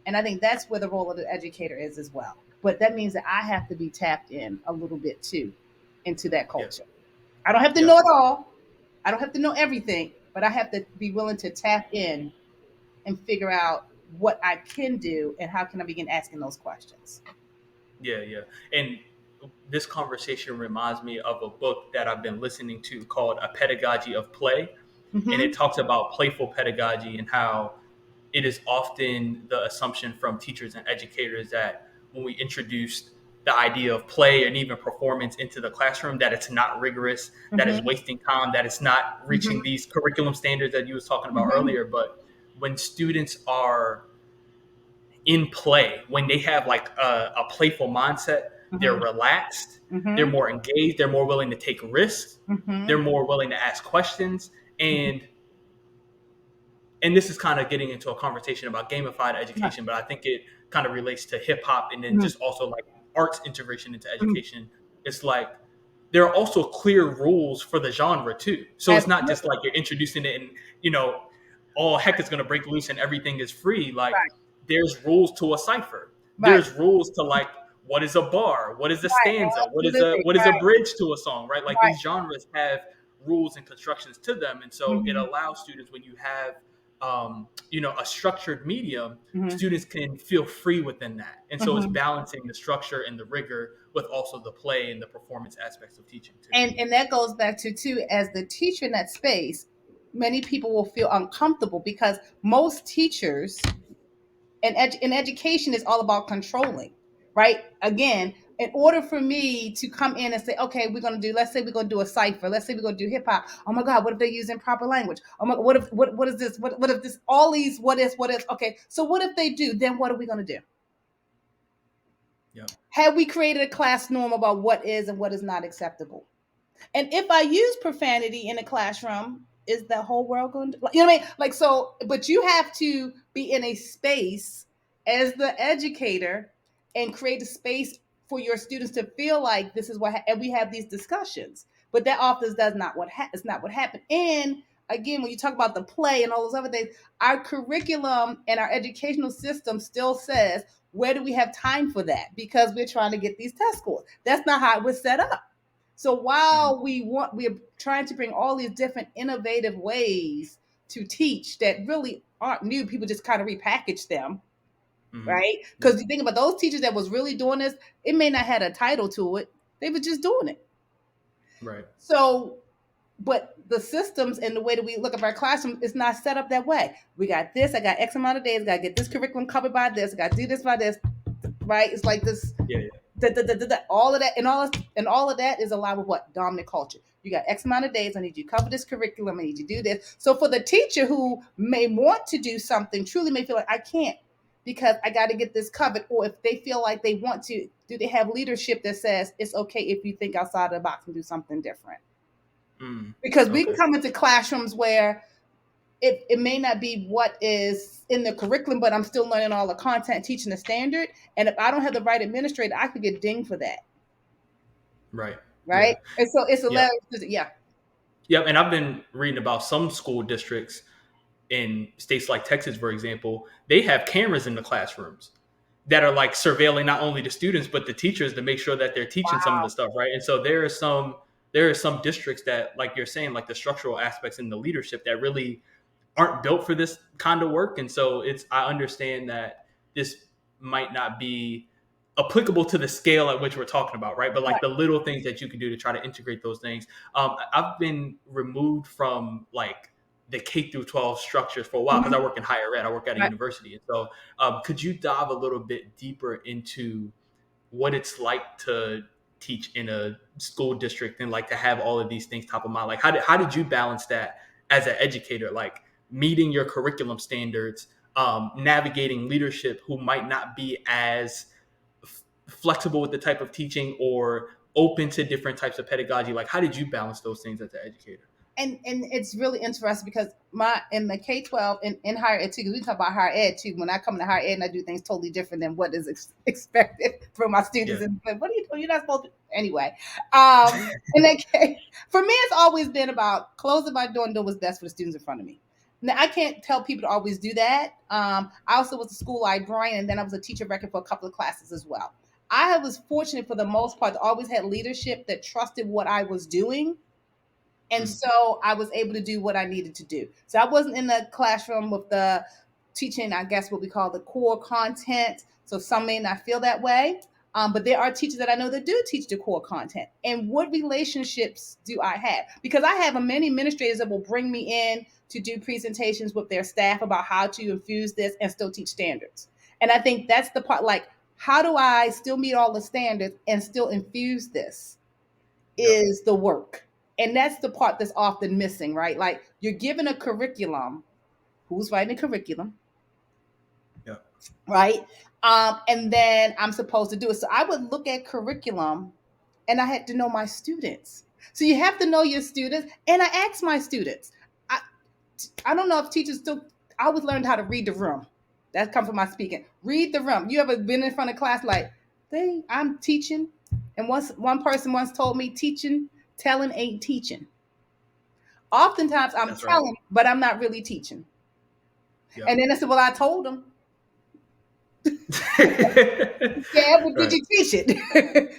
And I think that's where the role of the educator is as well. But that means that I have to be tapped in a little bit too into that Yeah. culture. I don't have to Yeah. know it all. I don't have to know everything, but I have to be willing to tap in and figure out what I can do and how can I begin asking those questions. Yeah, yeah. And this conversation reminds me of a book that I've been listening to called A Pedagogy of Play. And it Mm-hmm. talks about playful pedagogy and how it is often the assumption from teachers and educators that when we introduced the idea of play and even performance into the classroom, that it's not rigorous, that it's Mm-hmm. wasting time, that it's not reaching Mm-hmm. these curriculum standards that you was talking about Mm-hmm. earlier. But when students are in play, when they have like a playful mindset, they're Mm-hmm. relaxed, they're Mm-hmm. more engaged, they're more willing to take risks, they're Mm-hmm. more willing to ask questions. And this is kind of getting into a conversation about gamified education, but I think it kind of relates to hip hop and then Mm-hmm. just also like arts integration into education. It's like there are also clear rules for the genre too. So it's not just Absolutely. like you're introducing it and all heck is going to break loose and everything is free. Like Right. there's rules to a cipher. Right. There's rules to like what is a bar, what is a Right. stanza, Absolutely. what is a Right. bridge to a song, right? Like Right. these genres have rules and constructions to them, and so it Mm-hmm. allows students when you have a structured medium, Mm-hmm. students can feel free within that. And so it's Mm-hmm. balancing the structure and the rigor with also the play and the performance aspects of teaching too. And that goes back to too, as the teacher in that space, many people will feel uncomfortable because most teachers and education is all about controlling, right? Again, in order for me to come in and say, okay, let's say we're going to do a cipher. Let's say we're going to do hip hop. Oh my God, what if they're using proper language? Oh my, what is this? What if this, all these, what if, okay. So what if they do, then what are we going to do? Yeah. Have we created a class norm about what is and what is not acceptable? And if I use profanity in a classroom, is the whole world going to, you know what I mean? Like, so, but you have to be in a space as the educator and create a space for your students to feel like this is what, and we have these discussions. But that often does not it's not what happened. And again, when you talk about the play and all those other things, our curriculum and our educational system still says, where do we have time for that? Because we're trying to get these test scores. That's not how it was set up. So Mm-hmm. while we're trying to bring all these different innovative ways to teach that really aren't new, people just kind of repackage them, Mm-hmm. right? Yeah. Because you think about those teachers that was really doing this, it may not have a title to it. They were just doing it. Right. So, but the systems and the way that we look at our classroom is not set up that way. We got this, I got X amount of days, I got to get this curriculum covered by this, I got to do this by this, right? It's like this. Yeah. All of that and all of that is aligned with what? Dominant culture. You got X amount of days. I need you to cover this curriculum. I need you to do this. So for the teacher who may want to do something, truly may feel like I can't because I got to get this covered. Or if they feel like they want to, do they have leadership that says it's okay if you think outside of the box and do something different? Mm. Because we can Okay. come into classrooms where it may not be what is in the curriculum, but I'm still learning all the content, teaching the standard. And if I don't have the right administrator, I could get dinged for that. Right. Yeah. Right. And so it's a Yeah. level. Yeah. Yeah. And I've been reading about some school districts in states like Texas, for example. They have cameras in the classrooms that are like surveilling not only the students but the teachers to make sure that they're teaching some of the Wow. stuff right. And so there are some districts that, like you're saying, like the structural aspects in the leadership that really aren't built for this kind of work. And so I understand that this might not be applicable to the scale at which we're talking about, right? But like Right. the little things that you can do to try to integrate those things. I've been removed from like the K through 12 structures for a while because I Mhm. work in higher ed. I work at a Right. university. And so could you dive a little bit deeper into what it's like to teach in a school district and like to have all of these things top of mind? Like how did you balance that as an educator? Like meeting your curriculum standards, navigating leadership who might not be as flexible with the type of teaching or open to different types of pedagogy. Like, how did you balance those things as an educator? And it's really interesting because my in the K-12 in higher ed too, because we talk about higher ed too. When I come to higher ed and I do things totally different than what is expected from my students, Yeah. and like, what are you doing? You're not supposed to. Anyway, in that case, for me, it's always been about closing my door and doing what's best for the students in front of me. Now, I can't tell people to always do that. I also was a school librarian, and then I was a teacher record for a couple of classes as well. I was fortunate for the most part to always had leadership that trusted what I was doing, and Mm. so I was able to do what I needed to do. So I wasn't in the classroom with the teaching, I guess, what we call the core content. So some may not feel that way. But there are teachers that I know that do teach the core content. And what relationships do I have? Because I have many administrators that will bring me in to do presentations with their staff about how to infuse this and still teach standards. And I think that's the part, like, how do I still meet all the standards and still infuse this? Yep. Is the work. And that's the part that's often missing, right? Like you're given a curriculum. Who's writing a curriculum? Yep. Right? And then I'm supposed to do it. So I would look at curriculum and I had to know my students. So you have to know your students. And I asked my students. I, I don't know if teachers still, I always learned how to read the room. That comes from my speaking. Read the room. You ever been in front of class like, I'm teaching? And one person once told me, teaching, telling ain't teaching. Oftentimes I'm That's right. telling, but I'm not really teaching. Yep. And then I said, well, I told them. Yeah, but did Right. you teach it? Did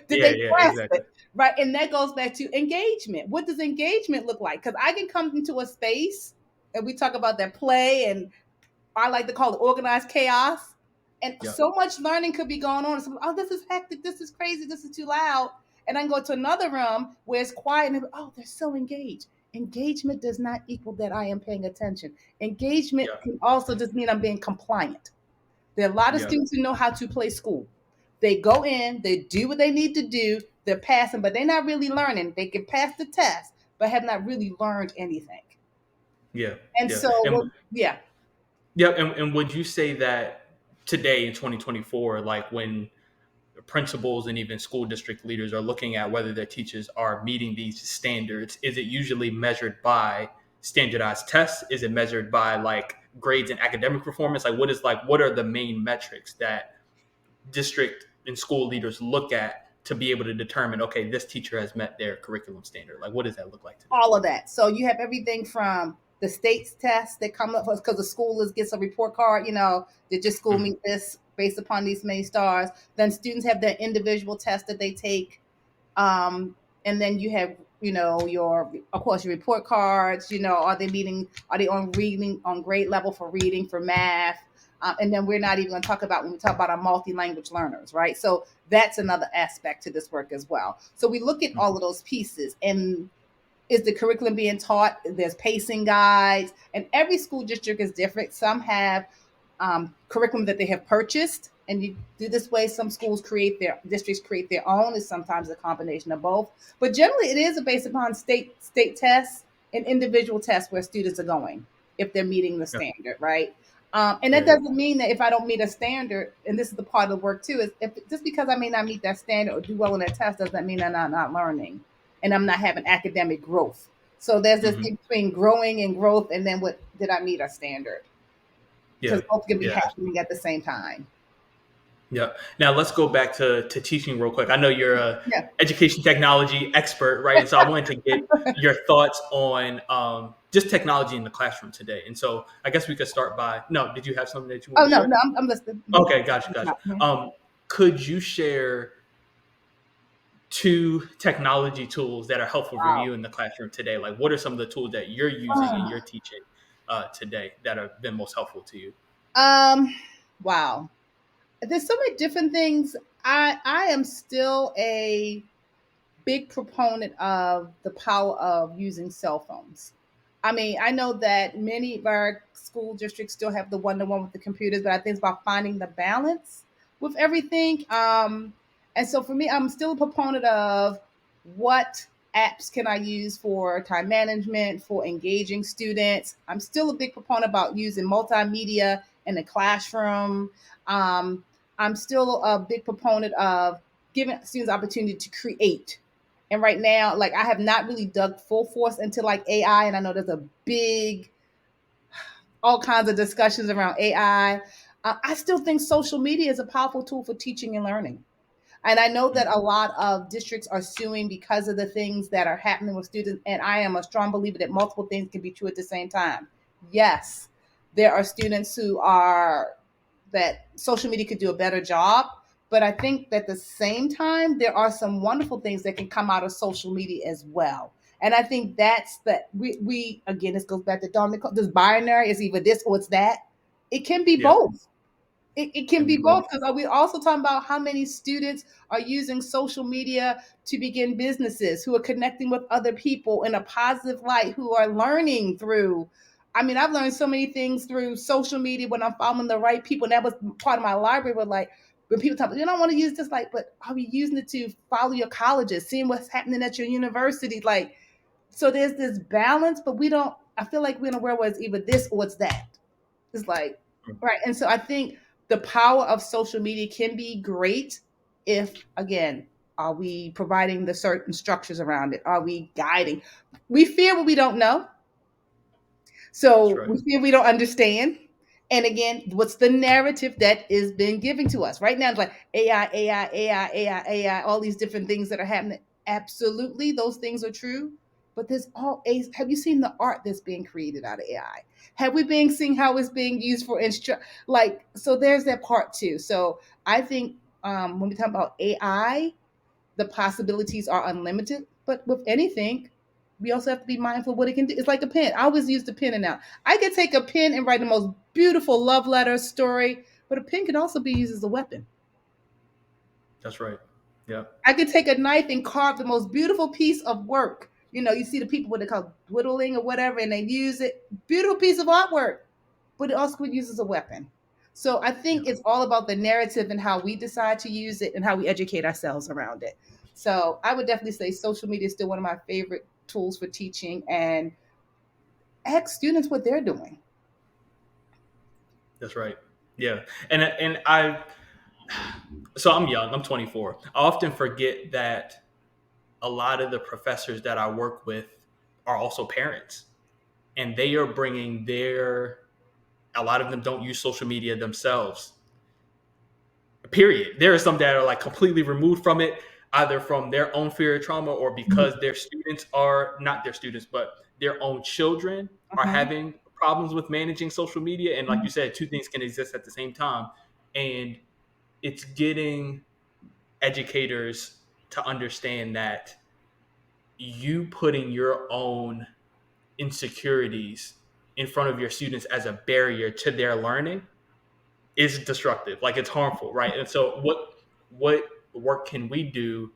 Yeah. they Yeah. grasp Exactly. it? Right. And that goes back to engagement. What does engagement look like? Because I can come into a space and we talk about that play, and I like to call it organized chaos. And Yep. so much learning could be going on. So, oh, this is hectic. This is crazy. This is too loud. And I can go to another room where it's quiet and oh, they're so engaged. Engagement does not equal that I am paying attention. Engagement Yep. can also just mean I'm being compliant. There are a lot of Yep. students who know how to play school. They go in, they do what they need to do, they're passing, but they're not really learning. They can pass the test, but have not really learned anything. Yeah. And Yeah. so, And yeah. yeah. And would you say that today in 2024, like when principals and even school district leaders are looking at whether their teachers are meeting these standards, is it usually measured by standardized tests? Is it measured by like grades and academic performance? What are the main metrics that district and school leaders look at to be able to determine, okay, this teacher has met their curriculum standard? Like, what does that look like today? All of that. So you have everything from the state's tests that come up because the school gets a report card, did your school Mhm. meet this based upon these many stars? Then students have their individual tests that they take. And then you have, of course, your report cards, are they on reading, on grade level for reading, for math? And then we're not even going to talk about when we talk about our multi-language learners, right? So that's another aspect to this work as well. So we look at all of those pieces, and is the curriculum being taught? There's pacing guides, and every school district is different. Some have curriculum that they have purchased, and you do this way. Some schools districts create their own. It's sometimes a combination of both, but generally it is based upon state tests and individual tests where students are going if they're meeting the Yeah. standard, right? And that Yeah. doesn't mean that if I don't meet a standard, and this is the part of the work too, is if just because I may not meet that standard or do well in that test doesn't mean I'm not learning and I'm not having academic growth. So there's this Mhm. thing between growing and growth, and then what did I meet a standard? Yeah. Because both can be Yeah. happening at the same time. Yeah. Now let's go back to teaching real quick. I know you're a Yeah. education technology expert, right? And so I wanted to get your thoughts on just technology in the classroom today. And so I guess we could start by, no, did you have something that you Oh want to no, share? no, I'm listening. Okay, gotcha, gotcha. Mhm. Could you share two technology tools that are helpful for Wow. you in the classroom today? Like, what are some of the tools that you're using in your teaching today that have been most helpful to you? Um, wow. There's so many different things. I am still a big proponent of the power of using cell phones. I mean, I know that many of our school districts still have the one-to-one with the computers, but I think it's about finding the balance with everything. And so for me, I'm still a proponent of what apps can I use for time management, for engaging students. I'm still a big proponent about using multimedia in the classroom. Um, I'm still a big proponent of giving students opportunity to create. And right now, like I have not really dug full force into like AI, and I know there's a big, all kinds of discussions around AI. I still think social media is a powerful tool for teaching and learning. And I know that Mm, a lot of districts are suing because of the things that are happening with students. And I am a strong believer that multiple things can be true at the same time. Yes, there are students who are that social media could do a better job. But I think that at the same time, there are some wonderful things that can come out of social media as well. And I think that's that we again, this goes back to Dominic, this binary is either this or it's that. It can be yeah, both. It can can be be both. both because we also talking about how many students are using social media to begin businesses, who are connecting with other people in a positive light, who are learning through. I mean, I've learned so many things through social media when I'm following the right people. And that was part of my library. But like when people talk, you don't want to use this, like, but are we using it to follow your colleges, seeing what's happening at your university? Like, so there's this balance, but we don't. I feel like we're in a world where it's either this or it's that. It's like, Mm, right. And so I think the power of social media can be great if, again, are we providing the certain structures around it? Are we guiding? We fear what we don't know. that's So right. we feel we don't understand. And again, what's the narrative that is being given to us right now? It's like AI, AI, AI, AI, AI, all these different things that are happening. Absolutely, those things are true. But there's all a. Have you seen the art that's being created out of AI? Have we been seeing how it's being used for instru like? So there's that part too. So I think when we talk about AI, the possibilities are unlimited. But with anything, we also have to be mindful of what it can do. It's like a pen. I always use the pen now. I could take a pen and write the most beautiful love letter story, but a pen can also be used as a weapon. That's right. Yeah. I could take a knife and carve the most beautiful piece of work. You know, you see the people what they call whittling or whatever, and they use it. Beautiful piece of artwork, but it also could be used as a weapon. So I Yeah. think it's all about the narrative and how we decide to use it and how we educate ourselves around it. So I would definitely say social media is still one of my favorite tools for teaching and ask students what they're doing. That's right. Yeah. And I so I'm young. I'm 24. I often forget that a lot of the professors that I work with are also parents, and they are bringing their. A lot of them don't use social media themselves. Period. There are some that are like completely removed from it, either from their own fear of trauma or because their students are not their students, but their own children are Uh-huh. having problems with managing social media. And like you said, two things can exist at the same time. And it's getting educators to understand that you putting your own insecurities in front of your students as a barrier to their learning is destructive. Like it's harmful, right? And so what work can we do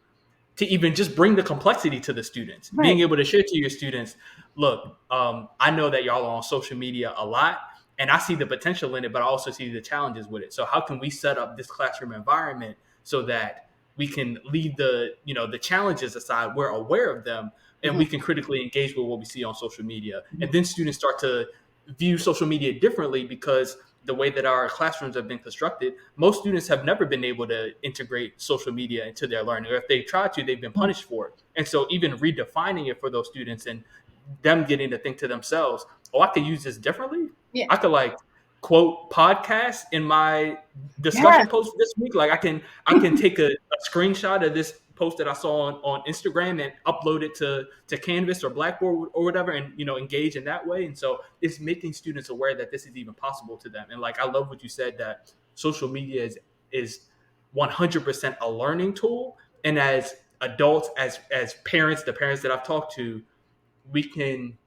to even just bring the complexity to the students, being Right. able to share to your students, look, I know that y'all are on social media a lot, and I see the potential in it, but I also see the challenges with it. So how can we set up this classroom environment so that we can leave the challenges aside, we're aware of them, and we Mhm. can critically engage with what we see on social media. And then students start to view social media differently because the way that our classrooms have been constructed, most students have never been able to integrate social media into their learning. Or if they tried to, they've been punished for it. And so even redefining it for those students and them getting to think to themselves, oh, I could use this differently. Yeah. I could like quote podcast in my discussion Yes. post this week. Like I can take a screenshot of this post that I saw on Instagram and upload it to Canvas or Blackboard or whatever, and engage in that way. And so it's making students aware that this is even possible to them. And like I love what you said, that social media is 100% a learning tool. And as adults, as parents, the parents that I've talked to, we can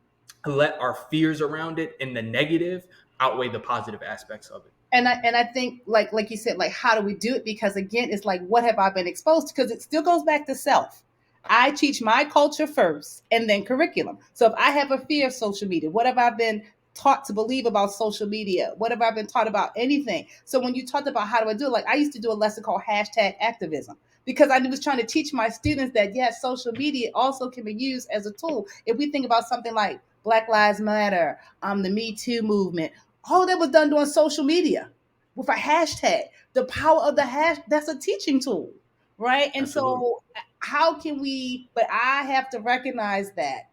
let our fears around it and the negative outweigh the positive aspects of it. And I think like you said, like, how do we do it? Because again, it's like, what have I been exposed to? Because it still goes back to self. I teach my culture first and then curriculum. So if I have a fear of social media, what have I been taught to believe about social media? What have I been taught about anything? So when you talked about how do I do it, like I used to do a lesson called hashtag activism, because I was trying to teach my students that yes, social media also can be used as a tool. If we think about something like Black Lives Matter, the Me Too movement, all that was done during social media with a hashtag. The power of the hash, that's a teaching tool, right? And Absolutely. so how can we, but I have to recognize that.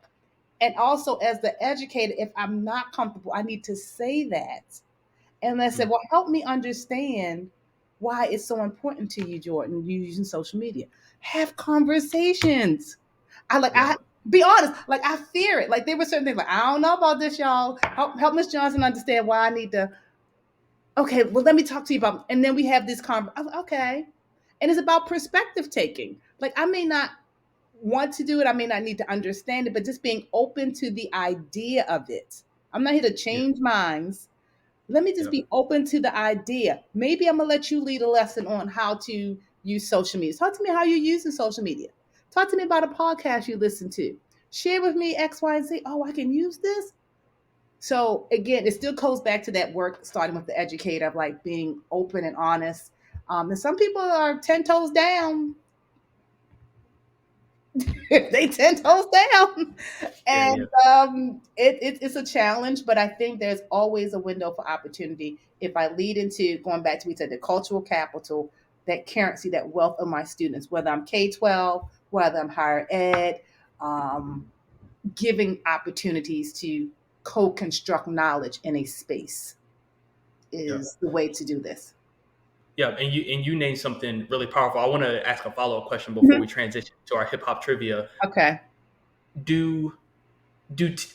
And also as the educator, if I'm not comfortable, I need to say that. And I said, Mm. well, help me understand why it's so important to you, Jordan, you using social media. Have conversations. Yeah. I be honest, like I fear it. Like there were certain things like, I don't know about this, y'all. Help Miss Johnson understand why I need to. Okay, well, let me talk to you about, and then we have this okay. And it's about perspective taking. Like I may not want to do it, I may not need to understand it, but just being open to the idea of it. I'm not here to Yeah. change minds. Let me just Yeah. be open to the idea. Maybe I'm gonna let you lead a lesson on how to use social media. Talk to me how you're using social media. Talk to me about a podcast you listen to. Share with me X, Y, and Z. Oh, I can use this. So again, it still goes back to that work starting with the educator of like being open and honest. And some people are 10 toes down. They 10 toes down. Yeah. Yeah. And it's a challenge, but I think there's always a window for opportunity if I lead into going back to we said the cultural capital, that currency, that wealth of my students, whether I'm K-12, whether I'm higher ed, um, giving opportunities to co-construct knowledge in a space Yeah. is the way to do this. Yeah. And you named something really powerful. I want to ask a follow-up question before Mhm. we transition to our hip hop trivia. Okay. Do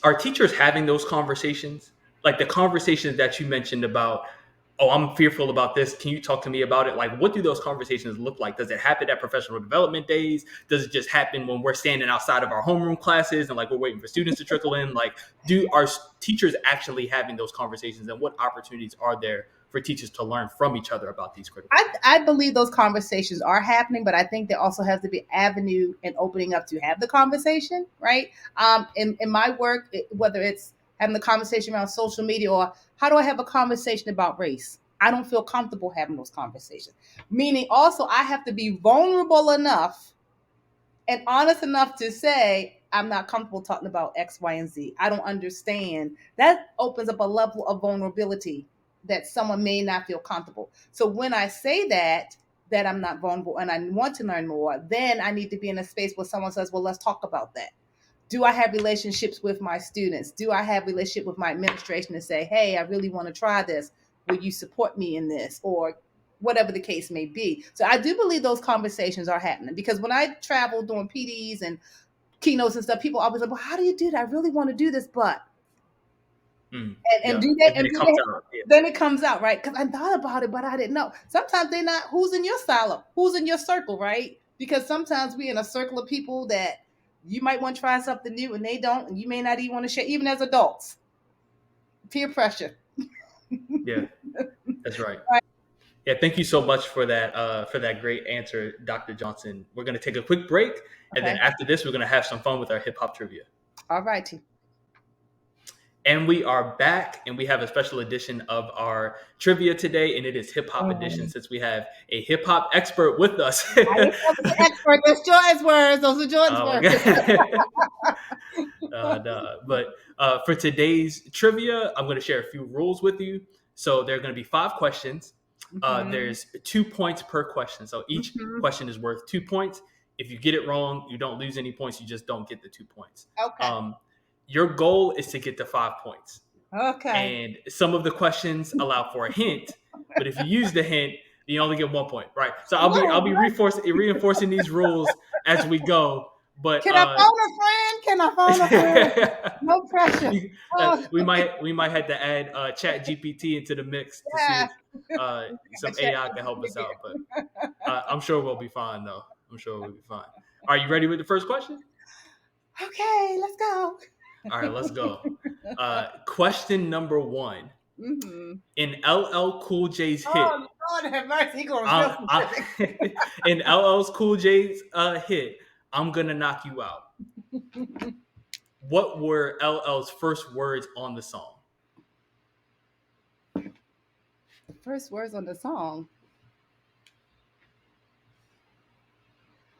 are teachers having those conversations, like the conversations that you mentioned about, oh, I'm fearful about this, can you talk to me about it? Like what do those conversations look like? Does it happen at professional development days? Does it just happen when we're standing outside of our homeroom classes and like we're waiting for students to trickle in? Like do our teachers actually having those conversations, and what opportunities are there for teachers to learn from each other about these critical topics? I believe those conversations are happening, but I think there also has to be avenue and opening up to have the conversation, right? In my work, whether it's having the conversation around social media or how do I have a conversation about race? I don't feel comfortable having those conversations. Meaning, also, I have to be vulnerable enough and honest enough to say, I'm not comfortable talking about X, Y, and Z. I don't understand. That opens up a level of vulnerability that someone may not feel comfortable. So when I say that I'm not vulnerable and I want to learn more, then I need to be in a space where someone says, well, let's talk about that. Do I have relationships with my students? Do I have relationship with my administration to say, hey, I really want to try this. Will you support me in this? Or whatever the case may be. So I do believe those conversations are happening, because when I travel doing PDs and keynotes and stuff, people always like, well, how do you do that? I really want to do this, but and Yeah. do that And then and it do comes that. out. Yeah. Then it comes out, right? Because I thought about it, but I didn't know. Sometimes they're not who's in your silo, who's in your circle, right? Because sometimes we're in a circle of people that you might want to try something new and they don't, and you may not even want to share, even as adults. Peer pressure. Yeah. That's right. Right. Yeah, thank you so much for that great answer, Dr. Johnson. We're going to take a quick break, and then Okay. after this, we're going to have some fun with our hip hop trivia. All righty. And we are back, and we have a special edition of our trivia today, and it is hip hop edition Um, since we have a hip hop expert with us. I ain't the expert. That's Jordan's words. Those are Jordan's Oh my words. god! But for today's trivia, I'm going to share a few rules with you. So there are going to be 5 questions. Mhm. There's 2 points per question. So each Mhm. question is worth 2 points. If you get it wrong, you don't lose any points. You just don't get the 2 points. Okay. Um, your goal is to get to 5 points. Okay. And some of the questions allow for a hint, but if you use the hint, you only get 1 point, right? So I'll be What? reinforcing these rules as we go. But Can I phone a friend? Can I phone a friend? No pressure. Oh, we might have to add Chat GPT into the mix to see yeah. if A some chat AI can help us again. out. But I'm sure we'll be fine, though. I'm sure we'll be fine. Are you ready with the first question? Okay, let's go. All right, let's go. Question number one. Mm-hmm. In LL Cool J's hit, Oh, Lord have mercy. He going real I'm specific. in LL's Cool J's hit, I'm gonna knock you out. What were LL's first words on the song? The first words on the song.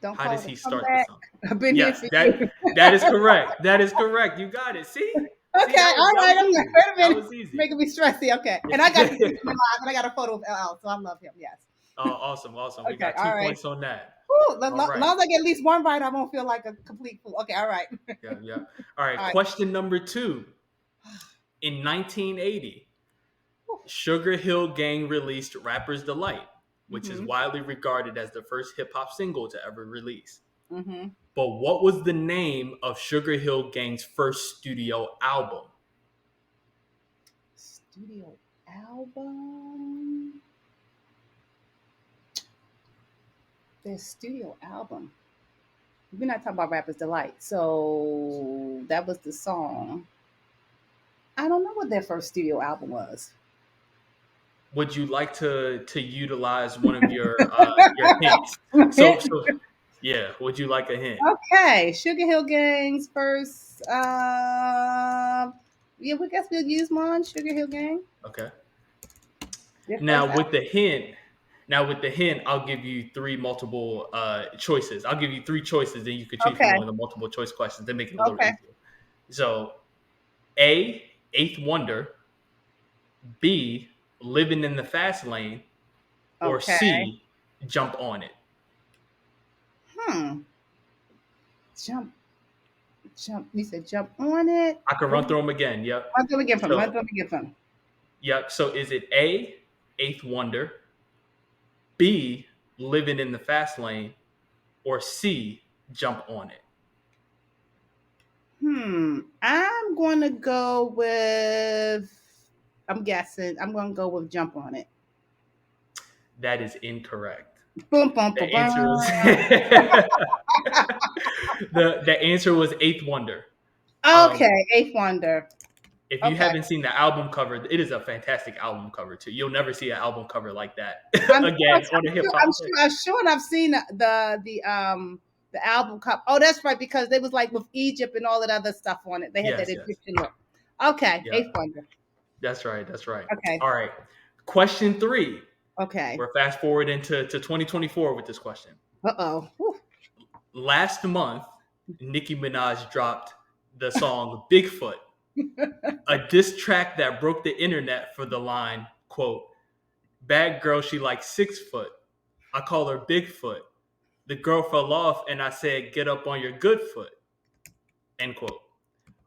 Don't How call does it a he start the comeback. song? I've been here Yes, for that you. that is correct. That is correct. You got it. See, Okay, all that right. was Okay. easy. Wait a That minute. was easy. Making me stressy. Okay. And I got to see him in live, and I got a photo of LL, so I love him. Yes. Oh, awesome. We Okay. got All two right. points on that. Whew, All as right. long as I get at least one right, I won't feel like a complete fool. Okay. All right. Yeah. All right. All right. Question number two. In 1980, Sugar Hill Gang released Rapper's Delight, which is Mm-hmm. widely regarded as the first hip hop single to ever release. Mm-hmm. But what was the name of Sugar Hill Gang's first studio album? Studio album. Their studio album. We're not talking about Rapper's Delight. So that was the song. I don't know what their first studio album was. Would you like to utilize one of your hints? So yeah, would you like a hint? Okay, Sugar Hill Gang's first. Yeah, we guess we'll use mine. Sugar Hill Gang. Okay. Their first Now with the hint, I'll give you three multiple choices. I'll give you three choices, then you could choose from Okay. one of the multiple choice questions to make it a little Okay. easier. So, A, Eighth Wonder, B, Living in the Fast Lane, or Okay. C, Jump on It. Hmm. Jump. You said jump on it. I can run through them again. Yep. Run through again from. Run So, through again from. yep. So is it A, Eighth Wonder, B, Living in the Fast Lane, or C, Jump on It? I'm going to go with. I'm guessing. I'm going to go with jump on it. That is incorrect. Boom, boom, The boom, answer boom. was the answer was Eighth Wonder. Okay, Eighth Wonder. If you Okay. haven't seen the album cover, it is a fantastic album cover too. You'll never see an album cover like that I'm again sure, on a hip hop. I'm sure I've seen the album cover. Oh, that's right, because they was like with Egypt and all that other stuff on it. They had that Yes. Egyptian look. Okay, Yeah. Eighth Wonder. That's right. Okay. All right. Question 3. Okay. We're fast forward into 2024 with this question. Uh-oh. Whew. Last month, Nicki Minaj dropped the song Bigfoot, a diss track that broke the internet for the line, quote, "Bad girl, she like 6 foot. I call her Bigfoot. The girl fell off and I said, get up on your good foot," end quote.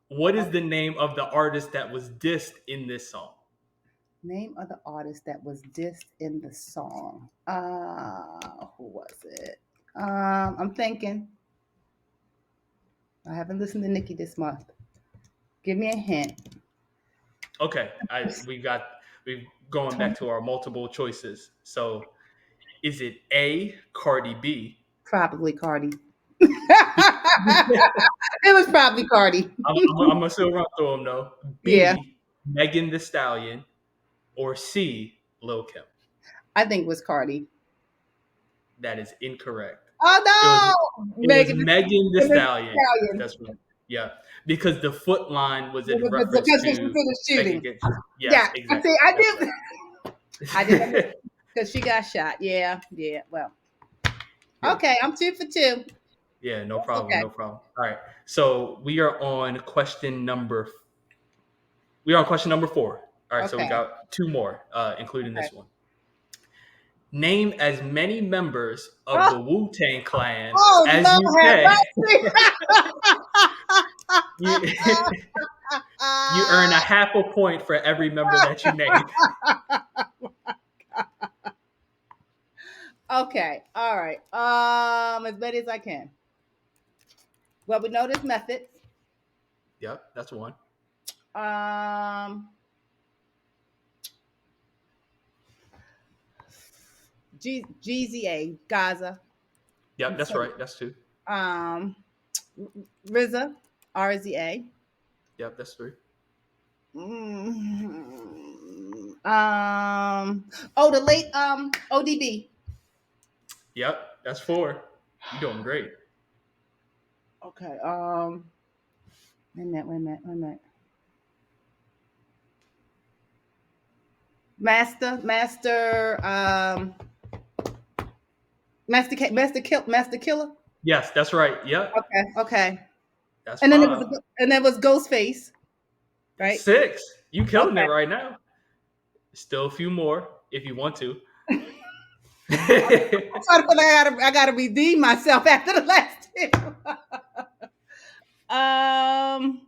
What is the name of the artist that was dissed in this song? Name of the artist that was dissed in the song. Who was it? I'm thinking. I haven't listened to Nicki this month. Give me a hint. Okay, we're going back to our multiple choices. So, is it A, Cardi B? Probably Cardi. It was probably Cardi. I'm gonna still run through them though. B, Yeah. Megan Thee Stallion, or C, Lil Kim? I think it was Cardi. That is incorrect. Oh no! It was Megan Thee Stallion. Stallion. That's right. Yeah, because the foot line was in Because reference it to was the shooting. Yes, Yeah, exactly. see, I did because she got shot. Yeah. Well, Yeah. okay, I'm 2 for 2. Yeah, no problem, Okay. no problem. All right, so we are on question number 4. All right, so we Okay. got 2 more, including Okay. this one. Name as many members of the Wu-Tang Clan as you Lord have can. mercy. You, You earn a half a point for every member that you name. Okay. All right. As many as I can. Well, we know there's methods. Yep, that's one. Um, GZA, Gaza. Yep, that's right. That's two. Um, RZA, RZA. Yep, that's three. Oh, the late ODB. Yep, that's four. You're doing great. Okay. Wait a minute. Master Killer. Yes, that's right. Yep, Okay. that's And then five. it was Ghostface, That's right? six. You killing it Okay. right now. Still a few more if you want to. I'm trying to feel like I gotta redeem myself after the last two. um,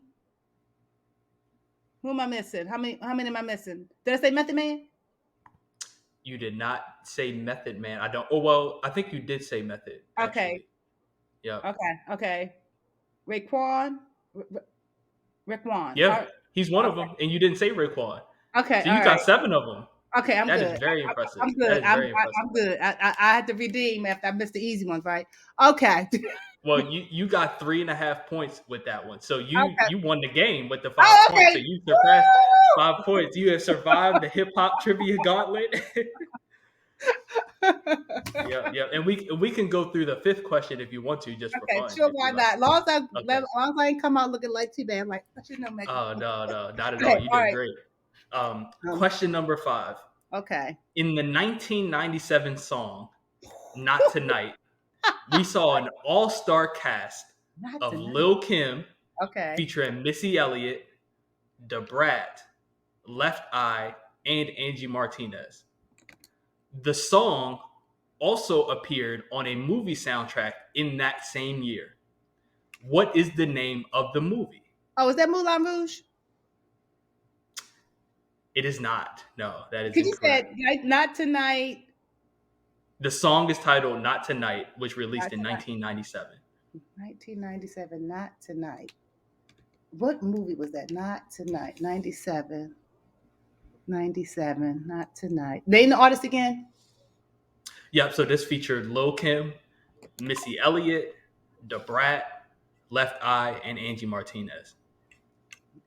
who am I missing? How many am I missing? Did I say Method Man? You did not say Method Man. I don't. Oh well, I think you did say Method Okay. actually. Yep. Okay. Raekwon. Raekwon. Yeah, he's one of Okay. them, and you didn't say Raekwon. Okay. So All you got right. seven of them. Okay. I'm That is good. very impressive. I'm That good. is very impressive. I'm good. I had to redeem after I missed the easy ones, right? Okay. Well, you got 3.5 points with that one. So Okay. you won the game with the Oh, 5 points. So okay. you surpassed 5 points. You have survived the hip hop trivia gauntlet. Yeah. And we can go through the fifth question if you want to, just for Okay, fun, sure, if why you like. not? As Okay. long as I ain't come out looking like T-Man, like, I should know, Megan. Oh no, not at all. Okay, You all did right. great. Um, Question number 5. okay. In the 1997 song "Not Tonight," we saw an all-star cast Not of tonight. Lil Kim Okay. featuring Missy Elliott, Da Brat, Left Eye, and Angie Martinez. The song also appeared on a movie soundtrack in that same year. What is the name of the movie? Oh, is that Moulin Rouge? It is not. No, that is Could you say incorrect. like not tonight? The song is titled Not Tonight, which released Not in tonight. 1997. 1997. Not tonight. What movie was that? Not tonight. 97. 97. Not tonight. Name the artist again. Yep, so this featured Lil Kim, Missy Elliott, Da Brat, Left Eye, and Angie Martinez.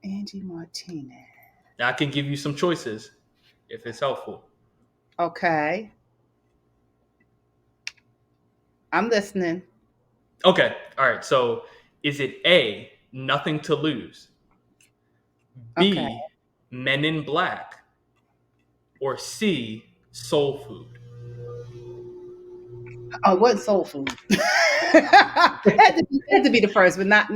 Angie Martinez. Now I can give you some choices if it's helpful. Okay. I'm listening. Okay, all right. So is it A, Nothing to Lose, Okay. B, Men in Black, or C, Soul Food? Oh, what soul food? Had to be the first, but not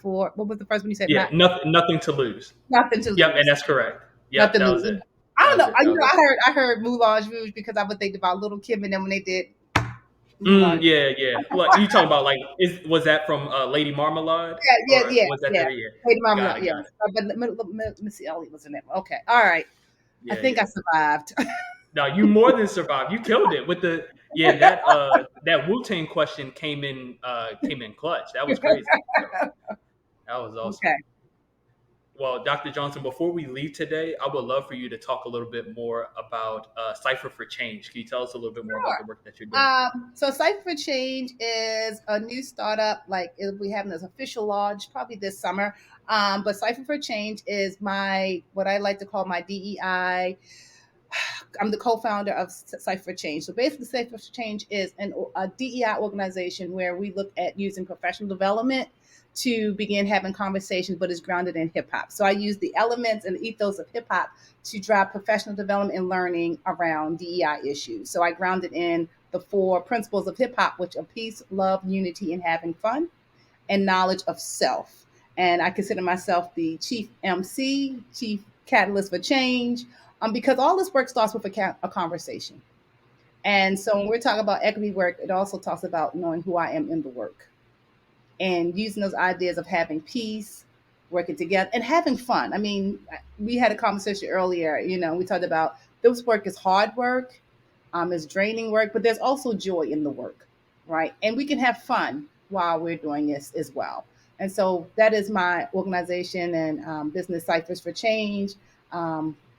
for what was the first one you said? Yeah, Not nothing to lose. nothing to Yep, and lose. that's correct. Yep, Nothing that to was lose. it. I That don't was know. it. That was it. I heard Moulin Rouge because I would think about Little Kim and then when they did Moulin. Yeah. Like you talking about like was that from Lady Marmalade or was that Yeah. their year? Lady Mama, Got it. yes. Got it. But Missy Elliott was in that one. Okay. All right. I think I Yeah. survived. No, you more than survived. You killed it with the that Wu Tang question came in clutch. That was crazy. So that was awesome. Okay. Well, Dr. Johnson, before we leave today, I would love for you to talk a little bit more about Cypher for Change. Can you tell us a little bit more about the work that you're doing? So Cypher for Change is a new startup. Like it'll be having this official launch probably this summer. But Cypher for Change is my what I like to call my DEI. I'm the co-founder of Cypher for Change. So basically, Cypher for Change is a DEI organization where we look at using professional development to begin having conversations, but it's grounded in hip hop. So I use the elements and the ethos of hip hop to drive professional development and learning around DEI issues. So I ground it in the 4 principles of hip hop, which are peace, love, unity, and having fun, and knowledge of self. And I consider myself the chief MC, chief catalyst for change, because all this work starts with a conversation. And so when we're talking about equity work, it also talks about knowing who I am in the work and using those ideas of having peace, working together and having fun. I mean, we had a conversation earlier, we talked about this work is hard work, it's draining work, but there's also joy in the work, right? And we can have fun while we're doing this as well. And so that is my organization and business Ciphers for Change.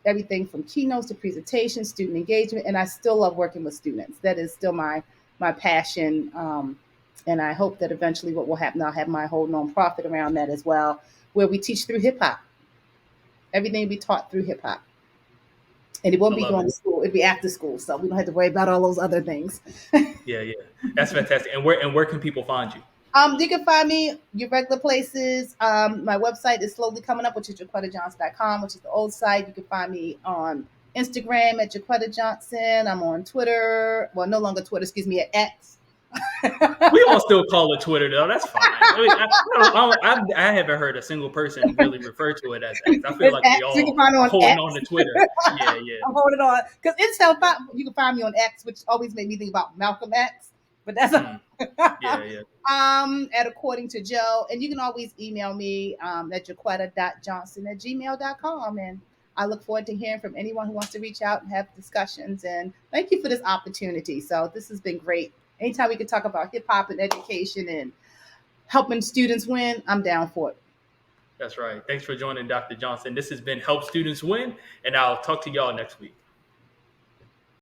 Everything from keynotes to presentations, student engagement, and I still love working with students. That is still my passion. And I hope that eventually what will happen, I'll have my whole nonprofit around that as well, where we teach through hip hop. Everything will be taught through hip hop. And it won't be going to school. It'll be after school. So we don't have to worry about all those other things. Yeah. That's fantastic. And where can people find you? You can find me your regular places. My website is slowly coming up, which is JoquettaJohnson.com, which is the old site. You can find me on Instagram at Joquetta Johnson. I'm on Twitter. Well, no longer Twitter, excuse me, at X. We all still call it Twitter, though. That's fine. I haven't heard a single person really refer to it as X. I feel like we all holding on to Twitter. Yeah. I'm holding on because it's helpful. You can find me on X, which always made me think about Malcolm X. But that's yeah. At According to Joe, and you can always email me at joquetta.johnson@gmail.com, and I look forward to hearing from anyone who wants to reach out and have discussions. And thank you for this opportunity. So this has been great. Anytime we can talk about hip hop and education and helping students win, I'm down for it. That's right. Thanks for joining Dr. Johnson. This has been Help Students Win, and I'll talk to y'all next week.